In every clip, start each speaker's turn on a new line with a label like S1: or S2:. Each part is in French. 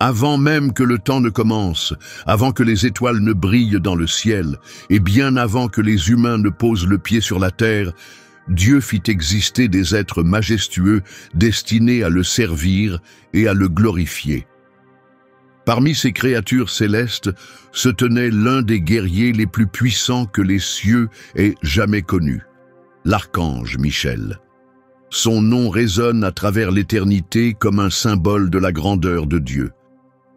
S1: Avant même que le temps ne commence, avant que les étoiles ne brillent dans le ciel, et bien avant que les humains ne posent le pied sur la terre, Dieu fit exister des êtres majestueux destinés à le servir et à le glorifier. Parmi ces créatures célestes se tenait l'un des guerriers les plus puissants que les cieux aient jamais connus, l'archange Michel. Son nom résonne à travers l'éternité comme un symbole de la grandeur de Dieu.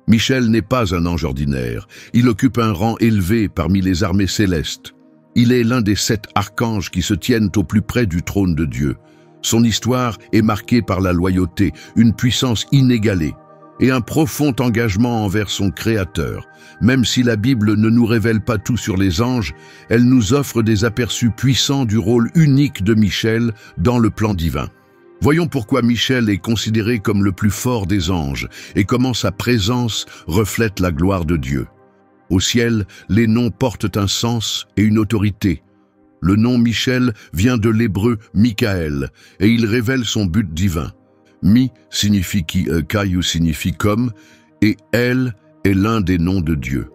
S1: Michel n'est pas un ange ordinaire, il occupe un rang élevé parmi les armées célestes. Il est l'un des 7 archanges qui se tiennent au plus près du trône de Dieu. Son histoire est marquée par la loyauté, une puissance inégalée et un profond engagement envers son Créateur. Même si la Bible ne nous révèle pas tout sur les anges, elle nous offre des aperçus puissants du rôle unique de Michel dans le plan divin. Voyons pourquoi Michel est considéré comme le plus fort des anges et comment sa présence reflète la gloire de Dieu. Au ciel, les noms portent un sens et une autorité. Le nom Michel vient de l'hébreu Michaël et il révèle son but divin. Mi signifie qui, Kai signifie comme, et El est l'un des noms de Dieu.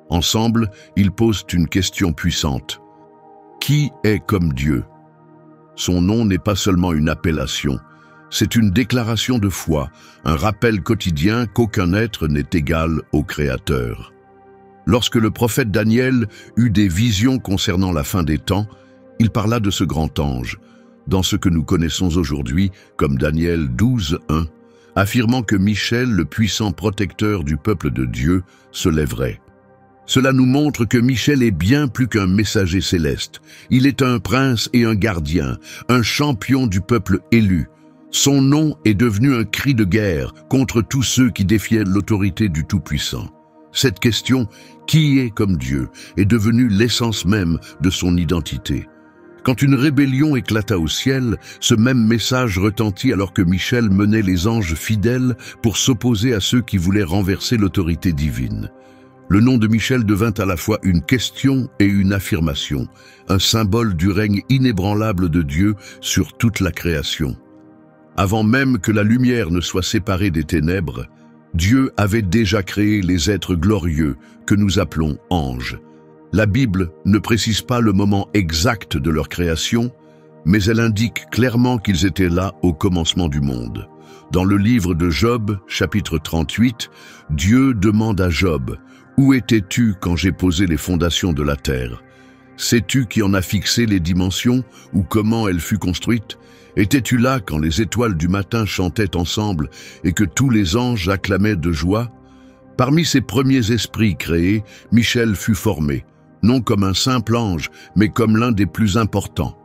S1: Ensemble, ils posent une question puissante. Qui est comme Dieu? Son nom n'est pas seulement une appellation, c'est une déclaration de foi, un rappel quotidien qu'aucun être n'est égal au Créateur. Lorsque le prophète Daniel eut des visions concernant la fin des temps, il parla de ce grand ange, dans ce que nous connaissons aujourd'hui comme Daniel 12:1, affirmant que Michel, le puissant protecteur du peuple de Dieu, se lèverait. Cela nous montre que Michel est bien plus qu'un messager céleste. Il est un prince et un gardien, un champion du peuple élu. Son nom est devenu un cri de guerre contre tous ceux qui défiaient l'autorité du Tout-Puissant. Cette question, qui est comme Dieu, est devenue l'essence même de son identité. Quand une rébellion éclata au ciel, ce même message retentit alors que Michel menait les anges fidèles pour s'opposer à ceux qui voulaient renverser l'autorité divine. Le nom de Michel devint à la fois une question et une affirmation, un symbole du règne inébranlable de Dieu sur toute la création. Avant même que la lumière ne soit séparée des ténèbres, Dieu avait déjà créé les êtres glorieux que nous appelons anges. La Bible ne précise pas le moment exact de leur création, mais elle indique clairement qu'ils étaient là au commencement du monde. Dans le livre de Job, chapitre 38, Dieu demande à Job « Où étais-tu quand j'ai posé les fondations de la terre? Sais-tu qui en a fixé les dimensions ou comment elle fut construite? Étais-tu là quand les étoiles du matin chantaient ensemble et que tous les anges acclamaient de joie? » Parmi ces premiers esprits créés, Michel fut formé, non comme un simple ange, mais comme l'un des plus importants.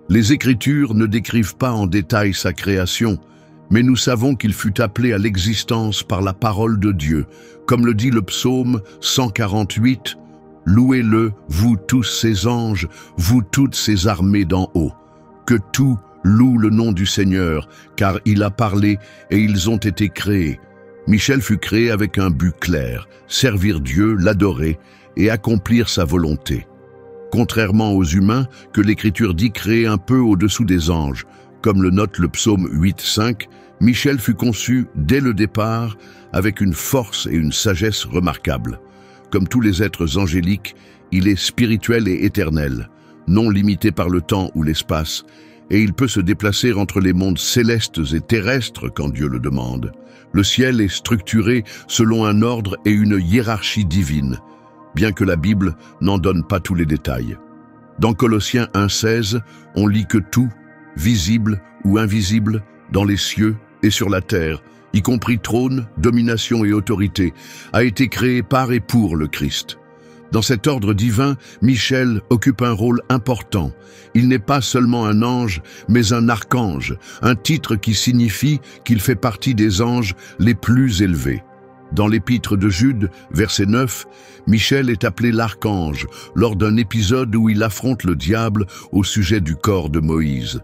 S1: Les Écritures ne décrivent pas en détail sa création, mais nous savons qu'il fut appelé à l'existence par la parole de Dieu, comme le dit le psaume 148, « Louez-le, vous tous ses anges, vous toutes ses armées d'en haut. Que tout loue le nom du Seigneur, car il a parlé et ils ont été créés. » Michel fut créé avec un but clair, servir Dieu, l'adorer et accomplir sa volonté. Contrairement aux humains, que l'Écriture dit créer un peu au-dessous des anges, comme le note le psaume 8:5, Michel fut conçu dès le départ avec une force et une sagesse remarquables. Comme tous les êtres angéliques, il est spirituel et éternel, non limité par le temps ou l'espace, et il peut se déplacer entre les mondes célestes et terrestres quand Dieu le demande. Le ciel est structuré selon un ordre et une hiérarchie divine, bien que la Bible n'en donne pas tous les détails. Dans Colossiens 1:16, on lit que tout, visible ou invisible, dans les cieux et sur la terre, y compris trône, domination et autorité, a été créé par et pour le Christ. Dans cet ordre divin, Michel occupe un rôle important. Il n'est pas seulement un ange, mais un archange, un titre qui signifie qu'il fait partie des anges les plus élevés. Dans l'épître de Jude, verset 9, Michel est appelé l'archange lors d'un épisode où il affronte le diable au sujet du corps de Moïse.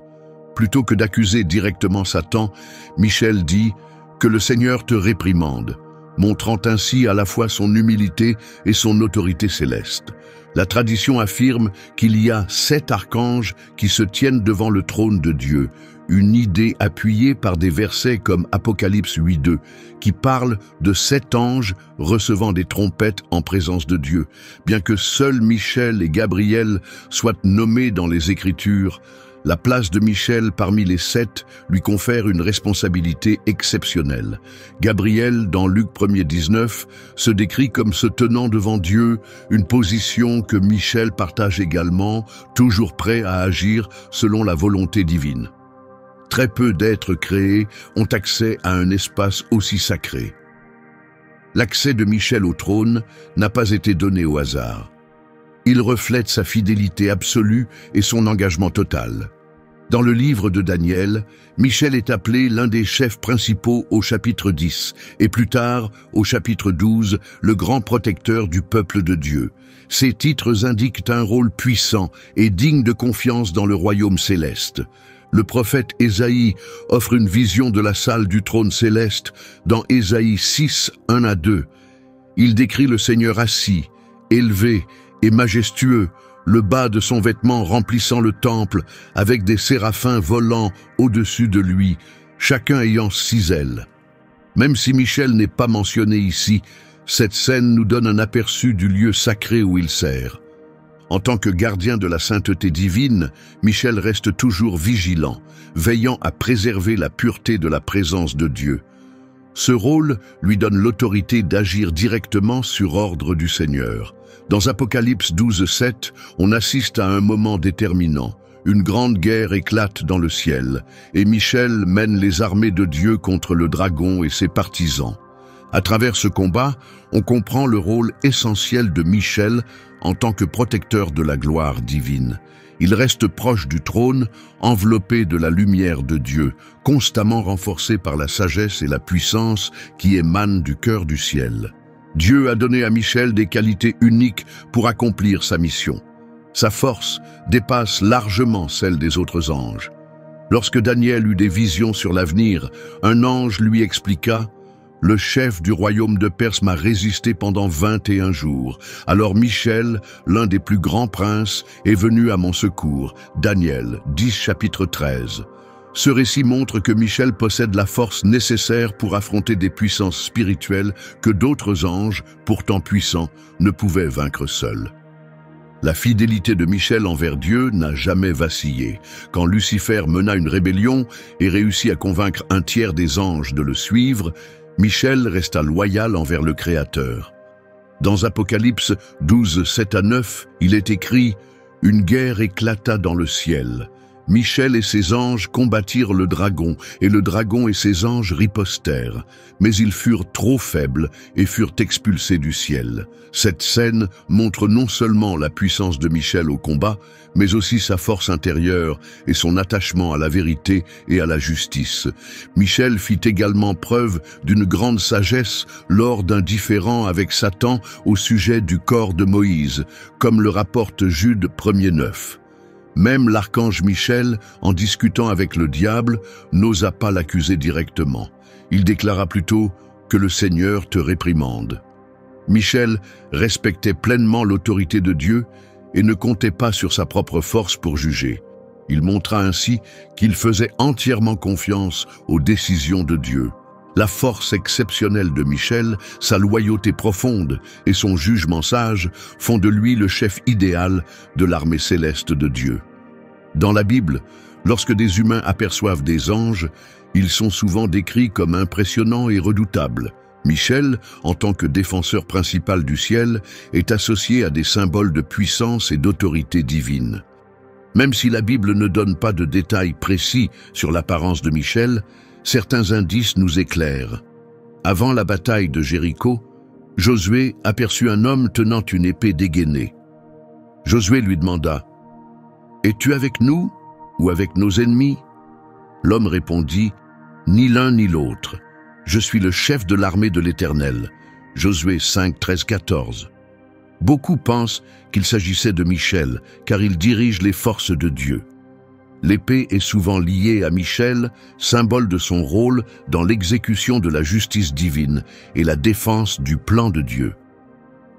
S1: Plutôt que d'accuser directement Satan, Michel dit « Que le Seigneur te réprimande ». montrant ainsi à la fois son humilité et son autorité céleste. La tradition affirme qu'il y a 7 archanges qui se tiennent devant le trône de Dieu, une idée appuyée par des versets comme Apocalypse 8.2, qui parlent de 7 anges recevant des trompettes en présence de Dieu. Bien que seuls Michel et Gabriel soient nommés dans les Écritures, la place de Michel parmi les 7 lui confère une responsabilité exceptionnelle. Gabriel, dans Luc 1,19, se décrit comme se tenant devant Dieu, une position que Michel partage également, toujours prêt à agir selon la volonté divine. Très peu d'êtres créés ont accès à un espace aussi sacré. L'accès de Michel au trône n'a pas été donné au hasard. Il reflète sa fidélité absolue et son engagement total. Dans le livre de Daniel, Michel est appelé l'un des chefs principaux au chapitre 10 et plus tard, au chapitre 12, le grand protecteur du peuple de Dieu. Ces titres indiquent un rôle puissant et digne de confiance dans le royaume céleste. Le prophète Ésaïe offre une vision de la salle du trône céleste dans Ésaïe 6, 1-2. Il décrit le Seigneur assis, élevé et majestueux, le bas de son vêtement remplissant le temple, avec des séraphins volant au-dessus de lui, chacun ayant 6 ailes. Même si Michel n'est pas mentionné ici, cette scène nous donne un aperçu du lieu sacré où il sert. En tant que gardien de la sainteté divine, Michel reste toujours vigilant, veillant à préserver la pureté de la présence de Dieu. Ce rôle lui donne l'autorité d'agir directement sur ordre du Seigneur. Dans Apocalypse 12:7, on assiste à un moment déterminant. Une grande guerre éclate dans le ciel, et Michel mène les armées de Dieu contre le dragon et ses partisans. À travers ce combat, on comprend le rôle essentiel de Michel en tant que protecteur de la gloire divine. Il reste proche du trône, enveloppé de la lumière de Dieu, constamment renforcé par la sagesse et la puissance qui émanent du cœur du ciel. Dieu a donné à Michel des qualités uniques pour accomplir sa mission. Sa force dépasse largement celle des autres anges. Lorsque Daniel eut des visions sur l'avenir, un ange lui expliqua « Le chef du royaume de Perse m'a résisté pendant 21 jours. Alors Michel, l'un des plus grands princes, est venu à mon secours. » Daniel 10, chapitre 13. Ce récit montre que Michel possède la force nécessaire pour affronter des puissances spirituelles que d'autres anges, pourtant puissants, ne pouvaient vaincre seuls. La fidélité de Michel envers Dieu n'a jamais vacillé. Quand Lucifer mena une rébellion et réussit à convaincre un tiers des anges de le suivre, Michel resta loyal envers le Créateur. Dans Apocalypse 12, 7-9, il est écrit « Une guerre éclata dans le ciel. Michel et ses anges combattirent le dragon, et le dragon et ses anges ripostèrent. Mais ils furent trop faibles et furent expulsés du ciel. » Cette scène montre non seulement la puissance de Michel au combat, mais aussi sa force intérieure et son attachement à la vérité et à la justice. Michel fit également preuve d'une grande sagesse lors d'un différend avec Satan au sujet du corps de Moïse, comme le rapporte Jude 1,9. Même l'archange Michel, en discutant avec le diable, n'osa pas l'accuser directement. Il déclara plutôt que le Seigneur te réprimande. Michel respectait pleinement l'autorité de Dieu et ne comptait pas sur sa propre force pour juger. Il montra ainsi qu'il faisait entièrement confiance aux décisions de Dieu. La force exceptionnelle de Michel, sa loyauté profonde et son jugement sage font de lui le chef idéal de l'armée céleste de Dieu. Dans la Bible, lorsque des humains aperçoivent des anges, ils sont souvent décrits comme impressionnants et redoutables. Michel, en tant que défenseur principal du ciel, est associé à des symboles de puissance et d'autorité divine. Même si la Bible ne donne pas de détails précis sur l'apparence de Michel, certains indices nous éclairent. Avant la bataille de Jéricho, Josué aperçut un homme tenant une épée dégainée. Josué lui demanda « Es-tu avec nous ou avec nos ennemis ?» L'homme répondit « Ni l'un ni l'autre. Je suis le chef de l'armée de l'Éternel. » Josué 5, 13, 14. Beaucoup pensent qu'il s'agissait de Michel, car il dirige les forces de Dieu. L'épée est souvent liée à Michel, symbole de son rôle dans l'exécution de la justice divine et la défense du plan de Dieu.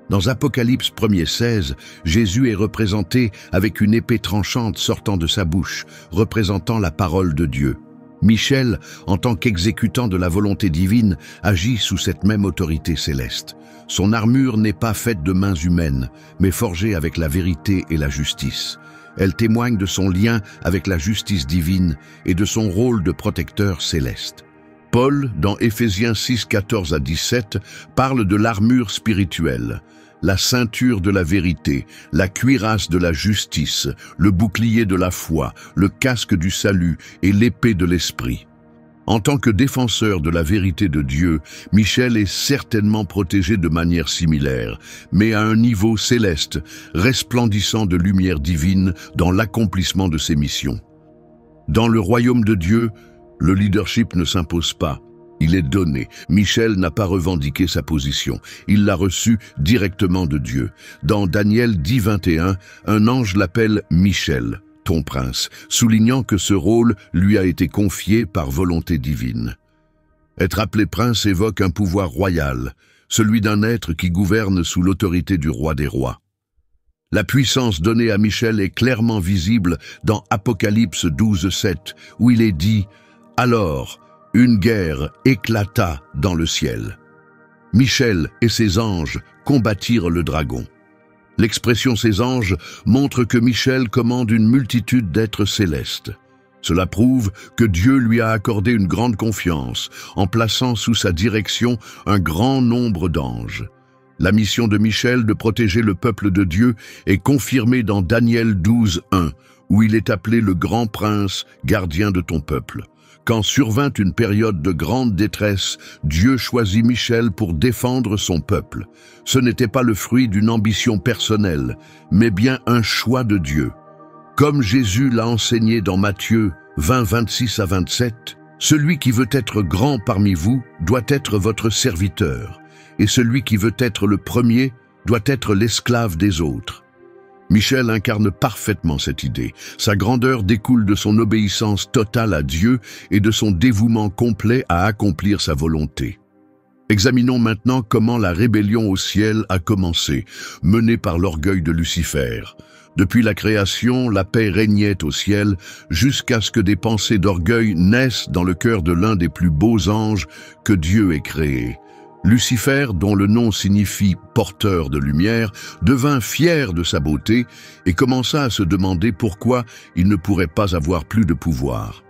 S1: Dans Apocalypse 1:16, Jésus est représenté avec une épée tranchante sortant de sa bouche, représentant la parole de Dieu. Michel, en tant qu'exécutant de la volonté divine, agit sous cette même autorité céleste. Son armure n'est pas faite de mains humaines, mais forgée avec la vérité et la justice. Elle témoigne de son lien avec la justice divine et de son rôle de protecteur céleste. Paul, dans Éphésiens 6, 14 à 17, parle de l'armure spirituelle, la ceinture de la vérité, la cuirasse de la justice, le bouclier de la foi, le casque du salut et l'épée de l'esprit. En tant que défenseur de la vérité de Dieu, Michel est certainement protégé de manière similaire, mais à un niveau céleste, resplendissant de lumière divine dans l'accomplissement de ses missions. Dans le royaume de Dieu, le leadership ne s'impose pas, il est donné. Michel n'a pas revendiqué sa position, il l'a reçu directement de Dieu. Dans Daniel 10:21, un ange l'appelle Michel, ton prince, soulignant que ce rôle lui a été confié par volonté divine. Être appelé prince évoque un pouvoir royal, celui d'un être qui gouverne sous l'autorité du roi des rois. La puissance donnée à Michel est clairement visible dans Apocalypse 12:7, où il est dit « Alors, une guerre éclata dans le ciel. Michel et ses anges combattirent le dragon. » L'expression « ses anges » montre que Michel commande une multitude d'êtres célestes. Cela prouve que Dieu lui a accordé une grande confiance en plaçant sous sa direction un grand nombre d'anges. La mission de Michel de protéger le peuple de Dieu est confirmée dans Daniel 12:1, où il est appelé le grand prince, gardien de ton peuple. Quand survint une période de grande détresse, Dieu choisit Michel pour défendre son peuple. Ce n'était pas le fruit d'une ambition personnelle, mais bien un choix de Dieu. Comme Jésus l'a enseigné dans Matthieu 20, 26 à 27, « Celui qui veut être grand parmi vous doit être votre serviteur, et celui qui veut être le premier doit être l'esclave des autres. » Michel incarne parfaitement cette idée. Sa grandeur découle de son obéissance totale à Dieu et de son dévouement complet à accomplir sa volonté. Examinons maintenant comment la rébellion au ciel a commencé, menée par l'orgueil de Lucifer. Depuis la création, la paix régnait au ciel jusqu'à ce que des pensées d'orgueil naissent dans le cœur de l'un des plus beaux anges que Dieu ait créés. Lucifer, dont le nom signifie « porteur de lumière », devint fier de sa beauté et commença à se demander pourquoi il ne pourrait pas avoir plus de pouvoir.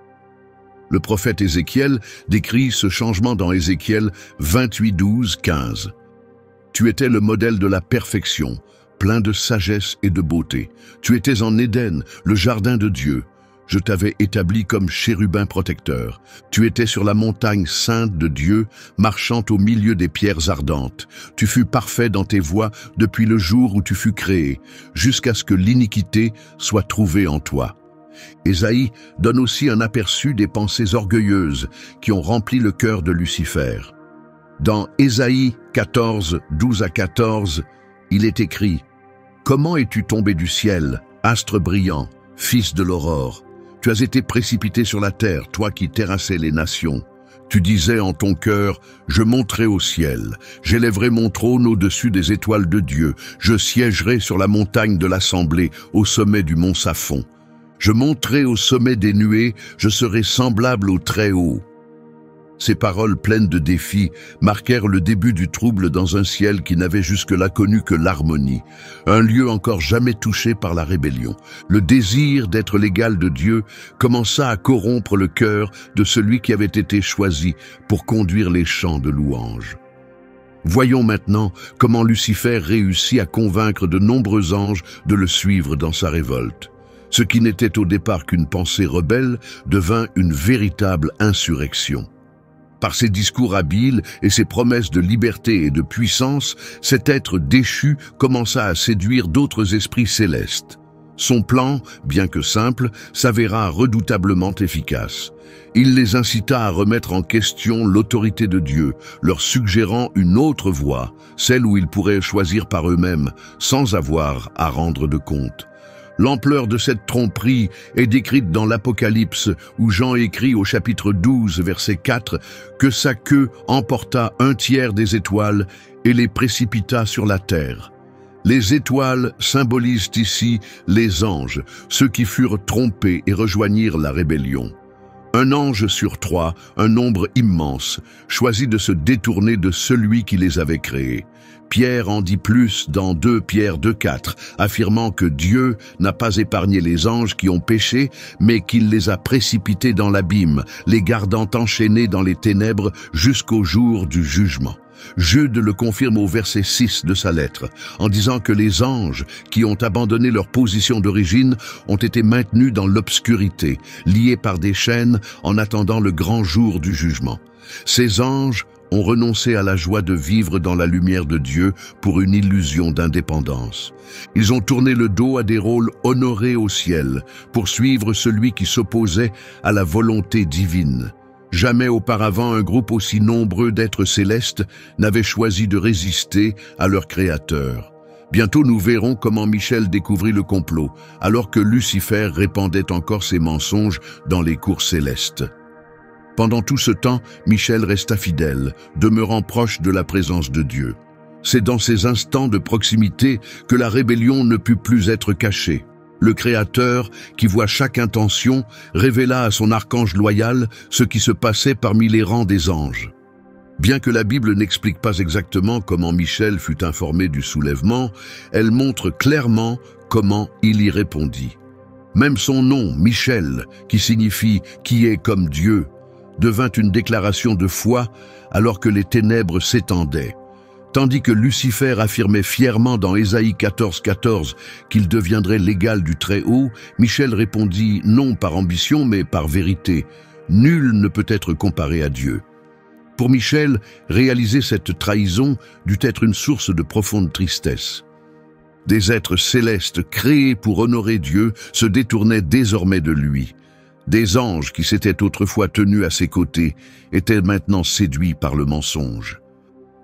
S1: Le prophète Ézéchiel décrit ce changement dans Ézéchiel 28:12-15. « Tu étais le modèle de la perfection, plein de sagesse et de beauté. Tu étais en Éden, le jardin de Dieu. Je t'avais établi comme chérubin protecteur. Tu étais sur la montagne sainte de Dieu, marchant au milieu des pierres ardentes. Tu fus parfait dans tes voies depuis le jour où tu fus créé, jusqu'à ce que l'iniquité soit trouvée en toi. » Ésaïe donne aussi un aperçu des pensées orgueilleuses qui ont rempli le cœur de Lucifer. Dans Ésaïe 14, 12 à 14, il est écrit « Comment es-tu tombé du ciel, astre brillant, fils de l'aurore ? Tu as été précipité sur la terre, toi qui terrassais les nations. Tu disais en ton cœur, je monterai au ciel, j'élèverai mon trône au-dessus des étoiles de Dieu, je siégerai sur la montagne de l'assemblée, au sommet du mont Saphon. Je monterai au sommet des nuées, je serai semblable au Très-Haut. » Ces paroles pleines de défis marquèrent le début du trouble dans un ciel qui n'avait jusque-là connu que l'harmonie, un lieu encore jamais touché par la rébellion. Le désir d'être l'égal de Dieu commença à corrompre le cœur de celui qui avait été choisi pour conduire les chants de louange. Voyons maintenant comment Lucifer réussit à convaincre de nombreux anges de le suivre dans sa révolte. Ce qui n'était au départ qu'une pensée rebelle devint une véritable insurrection. Par ses discours habiles et ses promesses de liberté et de puissance, cet être déchu commença à séduire d'autres esprits célestes. Son plan, bien que simple, s'avéra redoutablement efficace. Il les incita à remettre en question l'autorité de Dieu, leur suggérant une autre voie, celle où ils pourraient choisir par eux-mêmes, sans avoir à rendre de compte. L'ampleur de cette tromperie est décrite dans l'Apocalypse, où Jean écrit au chapitre 12, verset 4, que sa queue emporta 1/3 des étoiles et les précipita sur la terre. Les étoiles symbolisent ici les anges, ceux qui furent trompés et rejoignirent la rébellion. Un ange sur 3, un nombre immense, choisit de se détourner de celui qui les avait créés. Pierre en dit plus dans 2 Pierre 2,4, affirmant que Dieu n'a pas épargné les anges qui ont péché, mais qu'il les a précipités dans l'abîme, les gardant enchaînés dans les ténèbres jusqu'au jour du jugement. Jude le confirme au verset 6 de sa lettre, en disant que les anges qui ont abandonné leur position d'origine ont été maintenus dans l'obscurité, liés par des chaînes en attendant le grand jour du jugement. Ces anges ont renoncé à la joie de vivre dans la lumière de Dieu pour une illusion d'indépendance. Ils ont tourné le dos à des rôles honorés au ciel pour suivre celui qui s'opposait à la volonté divine. Jamais auparavant un groupe aussi nombreux d'êtres célestes n'avait choisi de résister à leur Créateur. Bientôt nous verrons comment Michel découvrit le complot, alors que Lucifer répandait encore ses mensonges dans les cours célestes. Pendant tout ce temps, Michel resta fidèle, demeurant proche de la présence de Dieu. C'est dans ces instants de proximité que la rébellion ne put plus être cachée. Le Créateur, qui voit chaque intention, révéla à son archange loyal ce qui se passait parmi les rangs des anges. Bien que la Bible n'explique pas exactement comment Michel fut informé du soulèvement, elle montre clairement comment il y répondit. Même son nom, Michel, qui signifie « qui est comme Dieu », devint une déclaration de foi alors que les ténèbres s'étendaient. Tandis que Lucifer affirmait fièrement dans Ésaïe 14,14 qu'il deviendrait l'égal du Très-Haut, Michel répondit non par ambition mais par vérité. Nul ne peut être comparé à Dieu. Pour Michel, réaliser cette trahison dut être une source de profonde tristesse. Des êtres célestes créés pour honorer Dieu se détournaient désormais de lui. Des anges qui s'étaient autrefois tenus à ses côtés étaient maintenant séduits par le mensonge.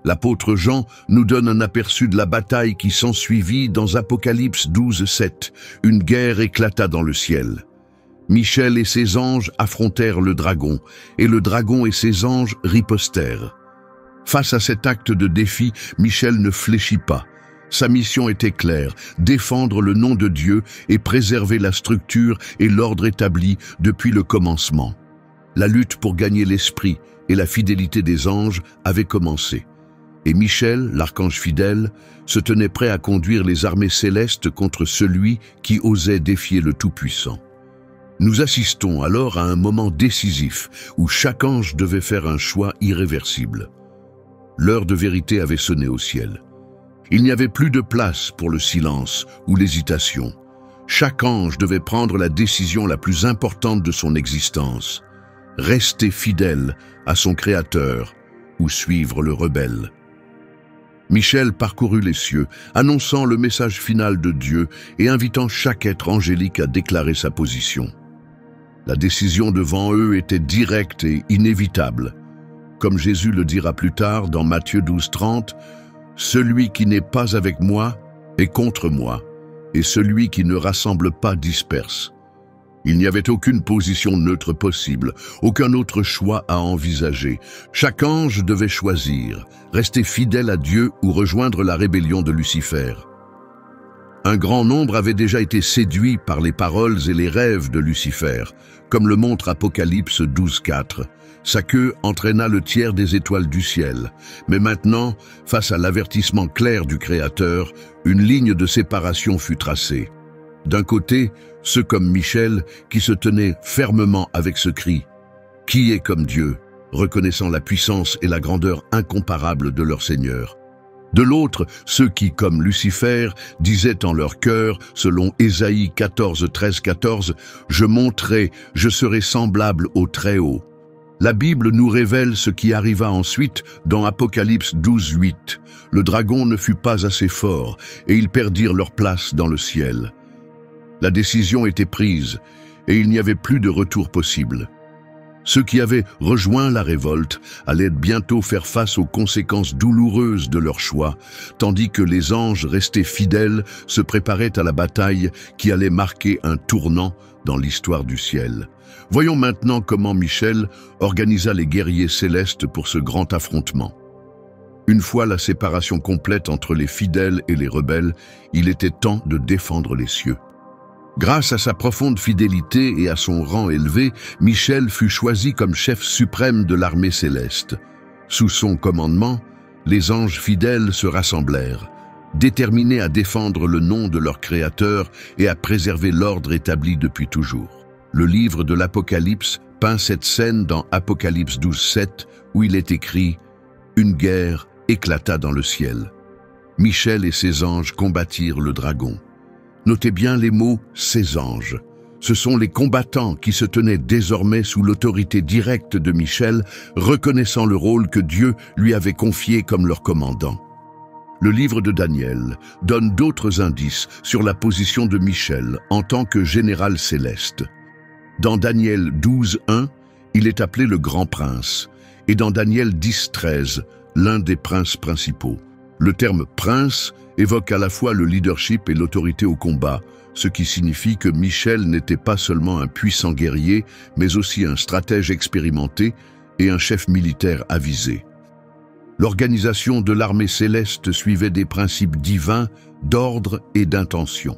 S1: L'apôtre Jean nous donne un aperçu de la bataille qui s'ensuivit dans Apocalypse 12,7. Une guerre éclata dans le ciel. Michel et ses anges affrontèrent le dragon, et le dragon et ses anges ripostèrent. Face à cet acte de défi, Michel ne fléchit pas. Sa mission était claire, défendre le nom de Dieu et préserver la structure et l'ordre établi depuis le commencement. La lutte pour gagner l'esprit et la fidélité des anges avait commencé. Et Michel, l'archange fidèle, se tenait prêt à conduire les armées célestes contre celui qui osait défier le Tout-Puissant. Nous assistons alors à un moment décisif où chaque ange devait faire un choix irréversible. L'heure de vérité avait sonné au ciel. Il n'y avait plus de place pour le silence ou l'hésitation. Chaque ange devait prendre la décision la plus importante de son existence. Rester fidèle à son Créateur ou suivre le rebelle. Michel parcourut les cieux, annonçant le message final de Dieu et invitant chaque être angélique à déclarer sa position. La décision devant eux était directe et inévitable. Comme Jésus le dira plus tard dans Matthieu 12,30, « Celui qui n'est pas avec moi est contre moi, et celui qui ne rassemble pas disperse. » Il n'y avait aucune position neutre possible, aucun autre choix à envisager. Chaque ange devait choisir, rester fidèle à Dieu ou rejoindre la rébellion de Lucifer. Un grand nombre avait déjà été séduit par les paroles et les rêves de Lucifer, comme le montre Apocalypse 12,4. Sa queue entraîna le tiers des étoiles du ciel. Mais maintenant, face à l'avertissement clair du Créateur, une ligne de séparation fut tracée. D'un côté, ceux comme Michel qui se tenaient fermement avec ce cri « Qui est comme Dieu ?» reconnaissant la puissance et la grandeur incomparables de leur Seigneur. De l'autre, ceux qui, comme Lucifer, disaient en leur cœur, selon Ésaïe 13,14, « Je monterai, je serai semblable au Très-Haut. » La Bible nous révèle ce qui arriva ensuite dans Apocalypse 12,8. Le dragon ne fut pas assez fort et ils perdirent leur place dans le ciel. La décision était prise et il n'y avait plus de retour possible. Ceux qui avaient rejoint la révolte allaient bientôt faire face aux conséquences douloureuses de leur choix, tandis que les anges restés fidèles se préparaient à la bataille qui allait marquer un tournant dans l'histoire du ciel. Voyons maintenant comment Michel organisa les guerriers célestes pour ce grand affrontement. Une fois la séparation complète entre les fidèles et les rebelles, il était temps de défendre les cieux. Grâce à sa profonde fidélité et à son rang élevé, Michel fut choisi comme chef suprême de l'armée céleste. Sous son commandement, les anges fidèles se rassemblèrent, déterminés à défendre le nom de leur Créateur et à préserver l'ordre établi depuis toujours. Le livre de l'Apocalypse peint cette scène dans Apocalypse 12:7, où il est écrit « Une guerre éclata dans le ciel. Michel et ses anges combattirent le dragon. » Notez bien les mots « ses anges ». Ce sont les combattants qui se tenaient désormais sous l'autorité directe de Michel, reconnaissant le rôle que Dieu lui avait confié comme leur commandant. Le livre de Daniel donne d'autres indices sur la position de Michel en tant que général céleste. Dans Daniel 12:1, il est appelé le grand prince, et dans Daniel 10:13, l'un des princes principaux. Le terme « prince » évoque à la fois le leadership et l'autorité au combat, ce qui signifie que Michel n'était pas seulement un puissant guerrier, mais aussi un stratège expérimenté et un chef militaire avisé. L'organisation de l'armée céleste suivait des principes divins d'ordre et d'intention.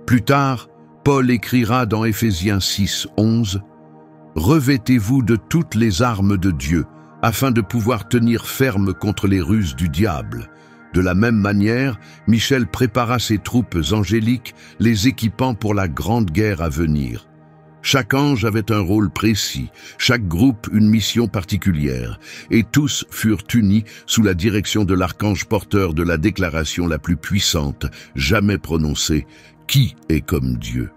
S1: Plus tard, Paul écrira dans Éphésiens 6:11 « Revêtez-vous de toutes les armes de Dieu, afin de pouvoir tenir ferme contre les ruses du diable. » De la même manière, Michel prépara ses troupes angéliques, les équipant pour la grande guerre à venir. Chaque ange avait un rôle précis, chaque groupe une mission particulière, et tous furent unis sous la direction de l'archange porteur de la déclaration la plus puissante, jamais prononcée, « Qui est comme Dieu ?»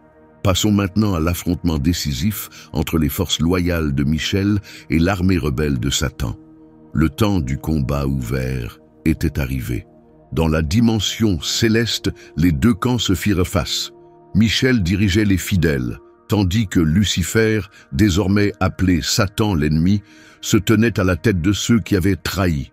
S1: Passons maintenant à l'affrontement décisif entre les forces loyales de Michel et l'armée rebelle de Satan. Le temps du combat ouvert était arrivé. Dans la dimension céleste, les deux camps se firent face. Michel dirigeait les fidèles, tandis que Lucifer, désormais appelé Satan l'ennemi, se tenait à la tête de ceux qui avaient trahi.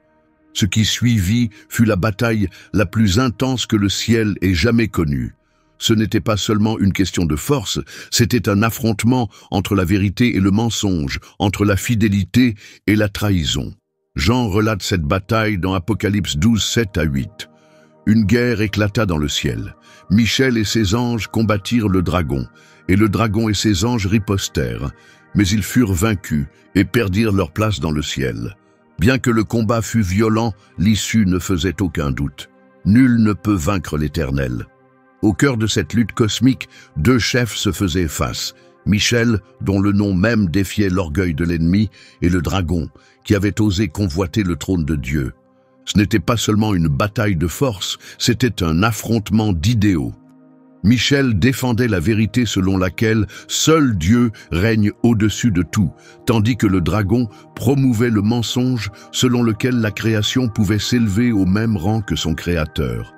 S1: Ce qui suivit fut la bataille la plus intense que le ciel ait jamais connue. Ce n'était pas seulement une question de force, c'était un affrontement entre la vérité et le mensonge, entre la fidélité et la trahison. Jean relate cette bataille dans Apocalypse 12:7-8. Une guerre éclata dans le ciel. Michel et ses anges combattirent le dragon, et le dragon et ses anges ripostèrent, mais ils furent vaincus et perdirent leur place dans le ciel. Bien que le combat fût violent, l'issue ne faisait aucun doute. Nul ne peut vaincre l'Éternel. Au cœur de cette lutte cosmique, deux chefs se faisaient face. Michel, dont le nom même défiait l'orgueil de l'ennemi, et le dragon, qui avait osé convoiter le trône de Dieu. Ce n'était pas seulement une bataille de force, c'était un affrontement d'idéaux. Michel défendait la vérité selon laquelle seul Dieu règne au-dessus de tout, tandis que le dragon promouvait le mensonge selon lequel la création pouvait s'élever au même rang que son créateur.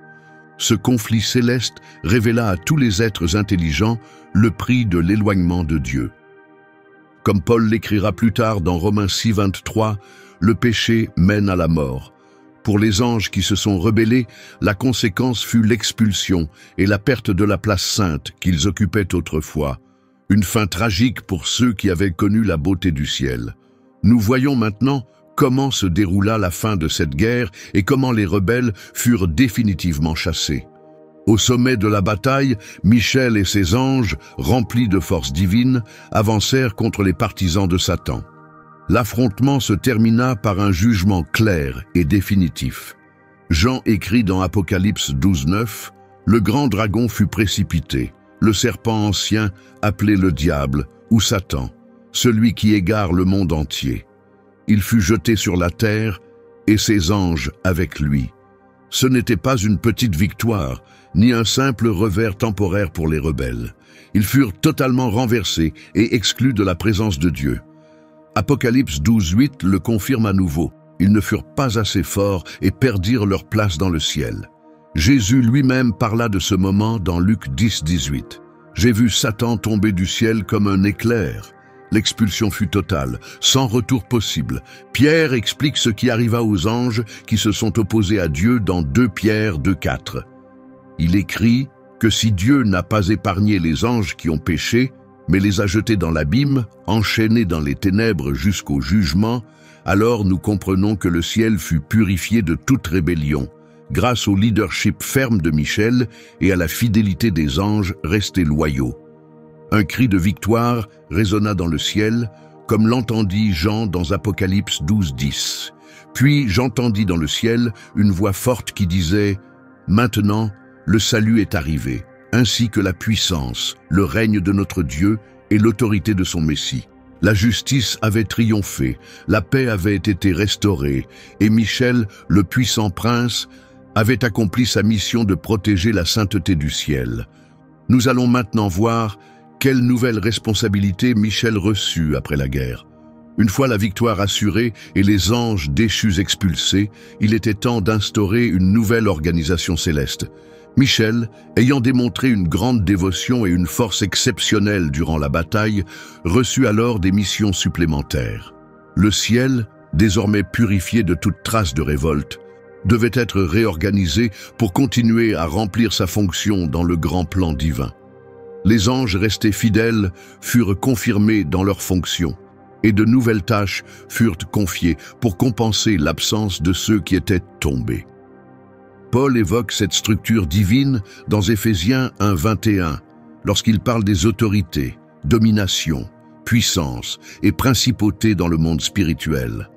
S1: Ce conflit céleste révéla à tous les êtres intelligents le prix de l'éloignement de Dieu. Comme Paul l'écrira plus tard dans Romains 6:23, le péché mène à la mort. Pour les anges qui se sont rebellés, la conséquence fut l'expulsion et la perte de la place sainte qu'ils occupaient autrefois. Une fin tragique pour ceux qui avaient connu la beauté du ciel. Nous voyons maintenant comment se déroula la fin de cette guerre et comment les rebelles furent définitivement chassés. Au sommet de la bataille, Michel et ses anges, remplis de force divine, avancèrent contre les partisans de Satan. L'affrontement se termina par un jugement clair et définitif. Jean écrit dans Apocalypse 12:9, « Le grand dragon fut précipité, le serpent ancien appelé le diable ou Satan, celui qui égare le monde entier. Il fut jeté sur la terre et ses anges avec lui. » Ce n'était pas une petite victoire, ni un simple revers temporaire pour les rebelles. Ils furent totalement renversés et exclus de la présence de Dieu. Apocalypse 12:8 le confirme à nouveau. Ils ne furent pas assez forts et perdirent leur place dans le ciel. Jésus lui-même parla de ce moment dans Luc 10:18. « J'ai vu Satan tomber du ciel comme un éclair. L'expulsion fut totale, sans retour possible. Pierre explique ce qui arriva aux anges qui se sont opposés à Dieu dans 2 Pierre 2,4. Il écrit que si Dieu n'a pas épargné les anges qui ont péché, mais les a jetés dans l'abîme, enchaînés dans les ténèbres jusqu'au jugement, alors nous comprenons que le ciel fut purifié de toute rébellion, grâce au leadership ferme de Michel et à la fidélité des anges restés loyaux. Un cri de victoire résonna dans le ciel, comme l'entendit Jean dans Apocalypse 12:10. Puis j'entendis dans le ciel une voix forte qui disait « Maintenant, le salut est arrivé, ainsi que la puissance, le règne de notre Dieu et l'autorité de son Messie. La justice avait triomphé, la paix avait été restaurée, et Michel, le puissant prince, avait accompli sa mission de protéger la sainteté du ciel. Nous allons maintenant voir quelle nouvelle responsabilité Michel reçut après la guerre. Une fois la victoire assurée et les anges déchus expulsés, il était temps d'instaurer une nouvelle organisation céleste. Michel, ayant démontré une grande dévotion et une force exceptionnelle durant la bataille, reçut alors des missions supplémentaires. Le ciel, désormais purifié de toute trace de révolte, devait être réorganisé pour continuer à remplir sa fonction dans le grand plan divin. Les anges restés fidèles furent confirmés dans leurs fonctions, et de nouvelles tâches furent confiées pour compenser l'absence de ceux qui étaient tombés. Paul évoque cette structure divine dans Éphésiens 1:21, lorsqu'il parle des autorités, dominations, puissances et principautés dans le monde spirituel.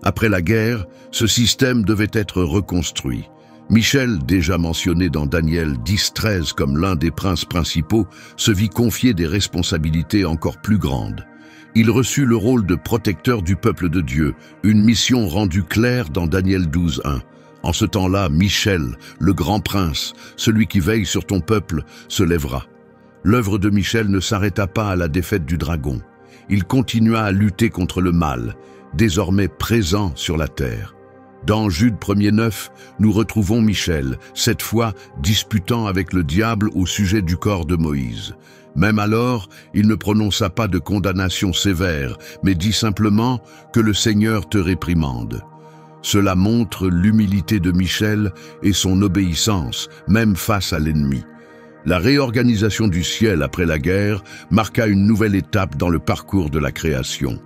S1: Après la guerre, ce système devait être reconstruit. Michel, déjà mentionné dans Daniel 10:13 comme l'un des princes principaux, se vit confier des responsabilités encore plus grandes. Il reçut le rôle de protecteur du peuple de Dieu, une mission rendue claire dans Daniel 12:1. En ce temps-là, Michel, le grand prince, celui qui veille sur ton peuple, se lèvera. L'œuvre de Michel ne s'arrêta pas à la défaite du dragon. Il continua à lutter contre le mal, désormais présent sur la terre. Dans Jude 1:9, nous retrouvons Michel, cette fois disputant avec le diable au sujet du corps de Moïse. Même alors, il ne prononça pas de condamnation sévère, mais dit simplement que le Seigneur te réprimande. Cela montre l'humilité de Michel et son obéissance, même face à l'ennemi. La réorganisation du ciel après la guerre marqua une nouvelle étape dans le parcours de la création.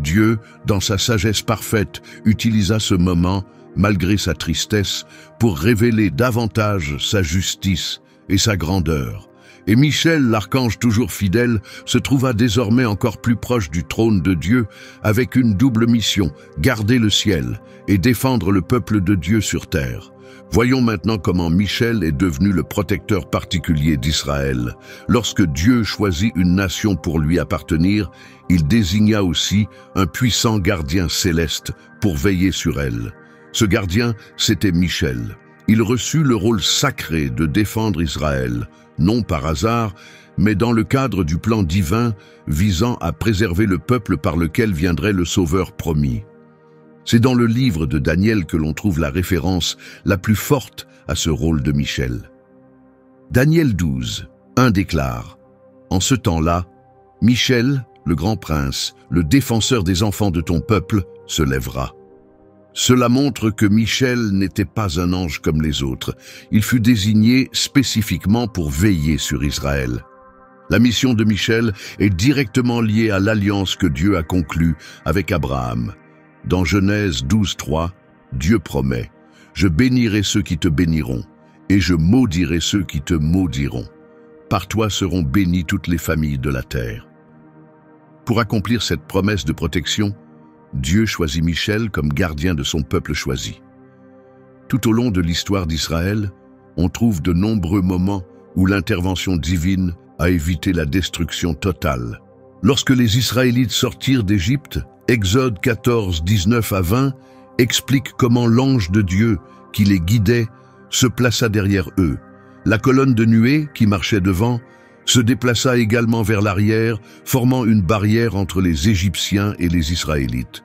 S1: Dieu, dans sa sagesse parfaite, utilisa ce moment, malgré sa tristesse, pour révéler davantage sa justice et sa grandeur. Et Michel, l'archange toujours fidèle, se trouva désormais encore plus proche du trône de Dieu, avec une double mission, garder le ciel et défendre le peuple de Dieu sur terre. Voyons maintenant comment Michel est devenu le protecteur particulier d'Israël. Lorsque Dieu choisit une nation pour lui appartenir, il désigna aussi un puissant gardien céleste pour veiller sur elle. Ce gardien, c'était Michel. Il reçut le rôle sacré de défendre Israël, non par hasard, mais dans le cadre du plan divin visant à préserver le peuple par lequel viendrait le Sauveur promis. C'est dans le livre de Daniel que l'on trouve la référence la plus forte à ce rôle de Michel. Daniel 12:1 déclare « En ce temps-là, Michel, le grand prince, le défenseur des enfants de ton peuple, se lèvera. » Cela montre que Michel n'était pas un ange comme les autres. Il fut désigné spécifiquement pour veiller sur Israël. La mission de Michel est directement liée à l'alliance que Dieu a conclue avec Abraham. Dans Genèse 12:3, Dieu promet « Je bénirai ceux qui te béniront, et je maudirai ceux qui te maudiront. Par toi seront bénies toutes les familles de la terre. » Pour accomplir cette promesse de protection, Dieu choisit Michel comme gardien de son peuple choisi. Tout au long de l'histoire d'Israël, on trouve de nombreux moments où l'intervention divine a évité la destruction totale. Lorsque les Israélites sortirent d'Égypte, Exode 14, 19 à 20 explique comment l'ange de Dieu, qui les guidait, se plaça derrière eux. La colonne de nuée, qui marchait devant, se déplaça également vers l'arrière, formant une barrière entre les Égyptiens et les Israélites.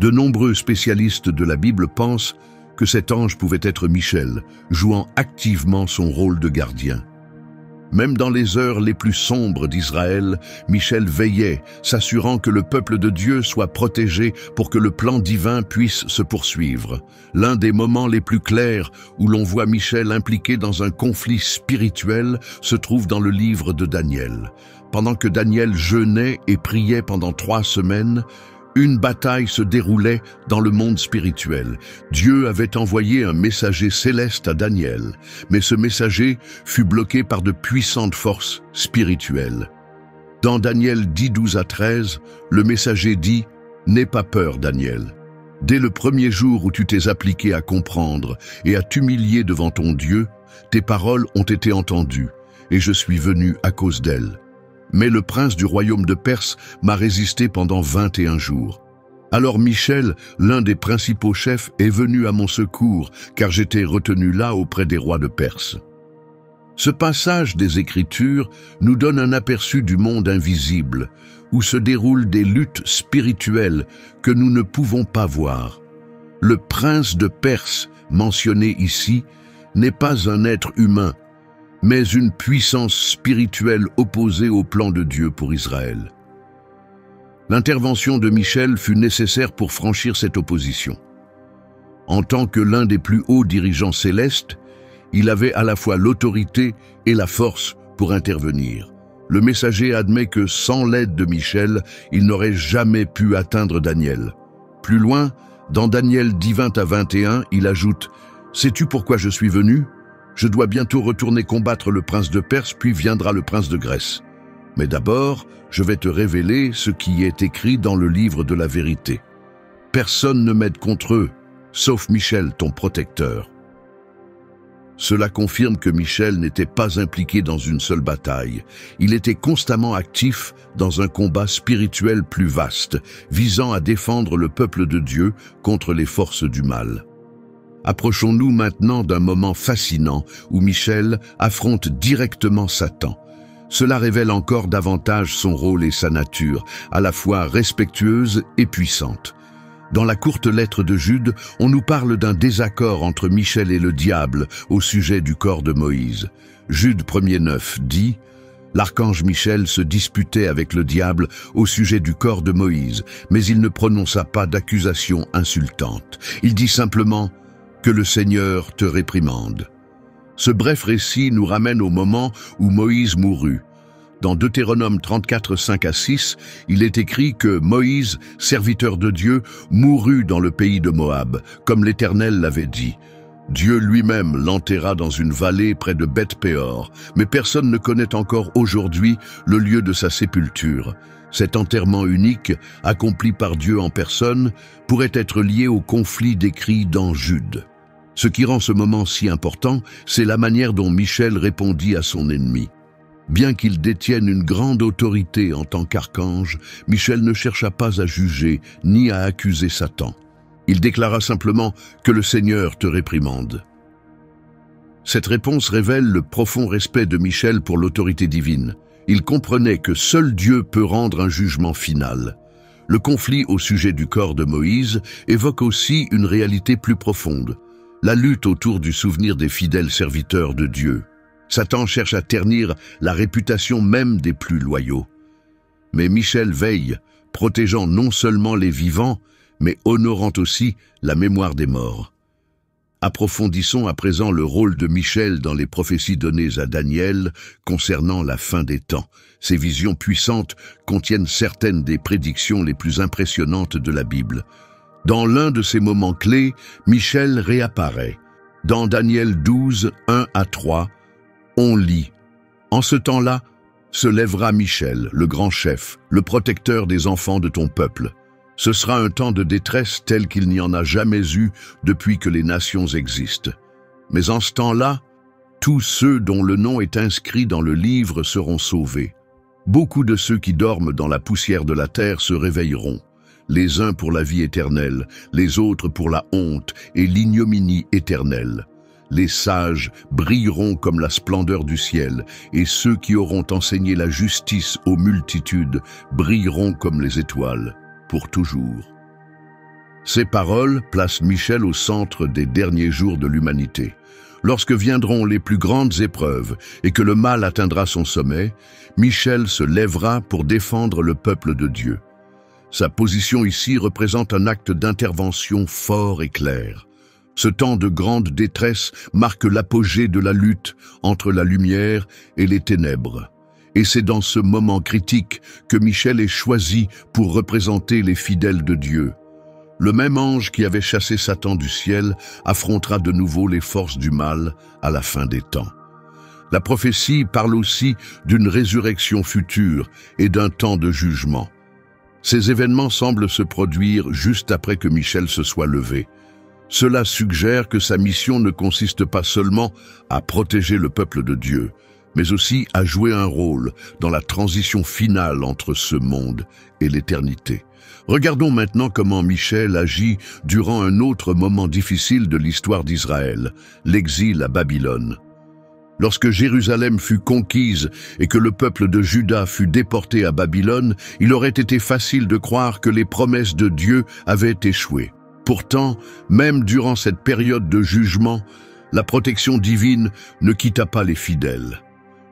S1: De nombreux spécialistes de la Bible pensent que cet ange pouvait être Michel, jouant activement son rôle de gardien. Même dans les heures les plus sombres d'Israël, Michel veillait, s'assurant que le peuple de Dieu soit protégé pour que le plan divin puisse se poursuivre. L'un des moments les plus clairs où l'on voit Michel impliqué dans un conflit spirituel se trouve dans le livre de Daniel. Pendant que Daniel jeûnait et priait pendant 3 semaines, une bataille se déroulait dans le monde spirituel. Dieu avait envoyé un messager céleste à Daniel, mais ce messager fut bloqué par de puissantes forces spirituelles. Dans Daniel 10, 12 à 13, le messager dit « N'aie pas peur, Daniel. Dès le premier jour où tu t'es appliqué à comprendre et à t'humilier devant ton Dieu, tes paroles ont été entendues, et je suis venu à cause d'elles. Mais le prince du royaume de Perse m'a résisté pendant 21 jours. Alors Michel, l'un des principaux chefs, est venu à mon secours, car j'étais retenu là auprès des rois de Perse. » Ce passage des Écritures nous donne un aperçu du monde invisible, où se déroulent des luttes spirituelles que nous ne pouvons pas voir. Le prince de Perse, mentionné ici, n'est pas un être humain, mais une puissance spirituelle opposée au plan de Dieu pour Israël. L'intervention de Michel fut nécessaire pour franchir cette opposition. En tant que l'un des plus hauts dirigeants célestes, il avait à la fois l'autorité et la force pour intervenir. Le messager admet que sans l'aide de Michel, il n'aurait jamais pu atteindre Daniel. Plus loin, dans Daniel 10, 20 à 21, il ajoute « Sais-tu pourquoi je suis venu ? Je dois bientôt retourner combattre le prince de Perse, puis viendra le prince de Grèce. Mais d'abord, je vais te révéler ce qui est écrit dans le livre de la vérité. Personne ne m'aide contre eux, sauf Michel, ton protecteur. » Cela confirme que Michel n'était pas impliqué dans une seule bataille. Il était constamment actif dans un combat spirituel plus vaste, visant à défendre le peuple de Dieu contre les forces du mal. Approchons-nous maintenant d'un moment fascinant où Michel affronte directement Satan. Cela révèle encore davantage son rôle et sa nature, à la fois respectueuse et puissante. Dans la courte lettre de Jude, on nous parle d'un désaccord entre Michel et le diable au sujet du corps de Moïse. Jude 1:9 dit « L'archange Michel se disputait avec le diable au sujet du corps de Moïse, mais il ne prononça pas d'accusation insultante. Il dit simplement « Que le Seigneur te réprimande ». Ce bref récit nous ramène au moment où Moïse mourut. Dans Deutéronome 34, 5 à 6, il est écrit que Moïse, serviteur de Dieu, mourut dans le pays de Moab, comme l'Éternel l'avait dit. Dieu lui-même l'enterra dans une vallée près de Beth-Péor, mais personne ne connaît encore aujourd'hui le lieu de sa sépulture. Cet enterrement unique, accompli par Dieu en personne, pourrait être lié au conflit décrit dans Jude. Ce qui rend ce moment si important, c'est la manière dont Michel répondit à son ennemi. Bien qu'il détienne une grande autorité en tant qu'archange, Michel ne chercha pas à juger ni à accuser Satan. Il déclara simplement « Que le Seigneur te réprimande ». Cette réponse révèle le profond respect de Michel pour l'autorité divine. Il comprenait que seul Dieu peut rendre un jugement final. Le conflit au sujet du corps de Moïse évoque aussi une réalité plus profonde, la lutte autour du souvenir des fidèles serviteurs de Dieu. Satan cherche à ternir la réputation même des plus loyaux. Mais Michel veille, protégeant non seulement les vivants, mais honorant aussi la mémoire des morts. Approfondissons à présent le rôle de Michel dans les prophéties données à Daniel concernant la fin des temps. Ces visions puissantes contiennent certaines des prédictions les plus impressionnantes de la Bible. Dans l'un de ces moments clés, Michel réapparaît. Dans Daniel 12, 1 à 3, on lit « En ce temps-là, se lèvera Michel, le grand chef, le protecteur des enfants de ton peuple. Ce sera un temps de détresse tel qu'il n'y en a jamais eu depuis que les nations existent. Mais en ce temps-là, tous ceux dont le nom est inscrit dans le livre seront sauvés. Beaucoup de ceux qui dorment dans la poussière de la terre se réveilleront, les uns pour la vie éternelle, les autres pour la honte et l'ignominie éternelle. Les sages brilleront comme la splendeur du ciel, et ceux qui auront enseigné la justice aux multitudes brilleront comme les étoiles, pour toujours. » Ces paroles placent Michel au centre des derniers jours de l'humanité. Lorsque viendront les plus grandes épreuves et que le mal atteindra son sommet, Michel se lèvera pour défendre le peuple de Dieu. Sa position ici représente un acte d'intervention fort et clair. Ce temps de grande détresse marque l'apogée de la lutte entre la lumière et les ténèbres. Et c'est dans ce moment critique que Michel est choisi pour représenter les fidèles de Dieu. Le même ange qui avait chassé Satan du ciel affrontera de nouveau les forces du mal à la fin des temps. La prophétie parle aussi d'une résurrection future et d'un temps de jugement. Ces événements semblent se produire juste après que Michel se soit levé. Cela suggère que sa mission ne consiste pas seulement à protéger le peuple de Dieu, mais aussi à jouer un rôle dans la transition finale entre ce monde et l'éternité. Regardons maintenant comment Michel agit durant un autre moment difficile de l'histoire d'Israël, l'exil à Babylone. Lorsque Jérusalem fut conquise et que le peuple de Juda fut déporté à Babylone, il aurait été facile de croire que les promesses de Dieu avaient échoué. Pourtant, même durant cette période de jugement, la protection divine ne quitta pas les fidèles.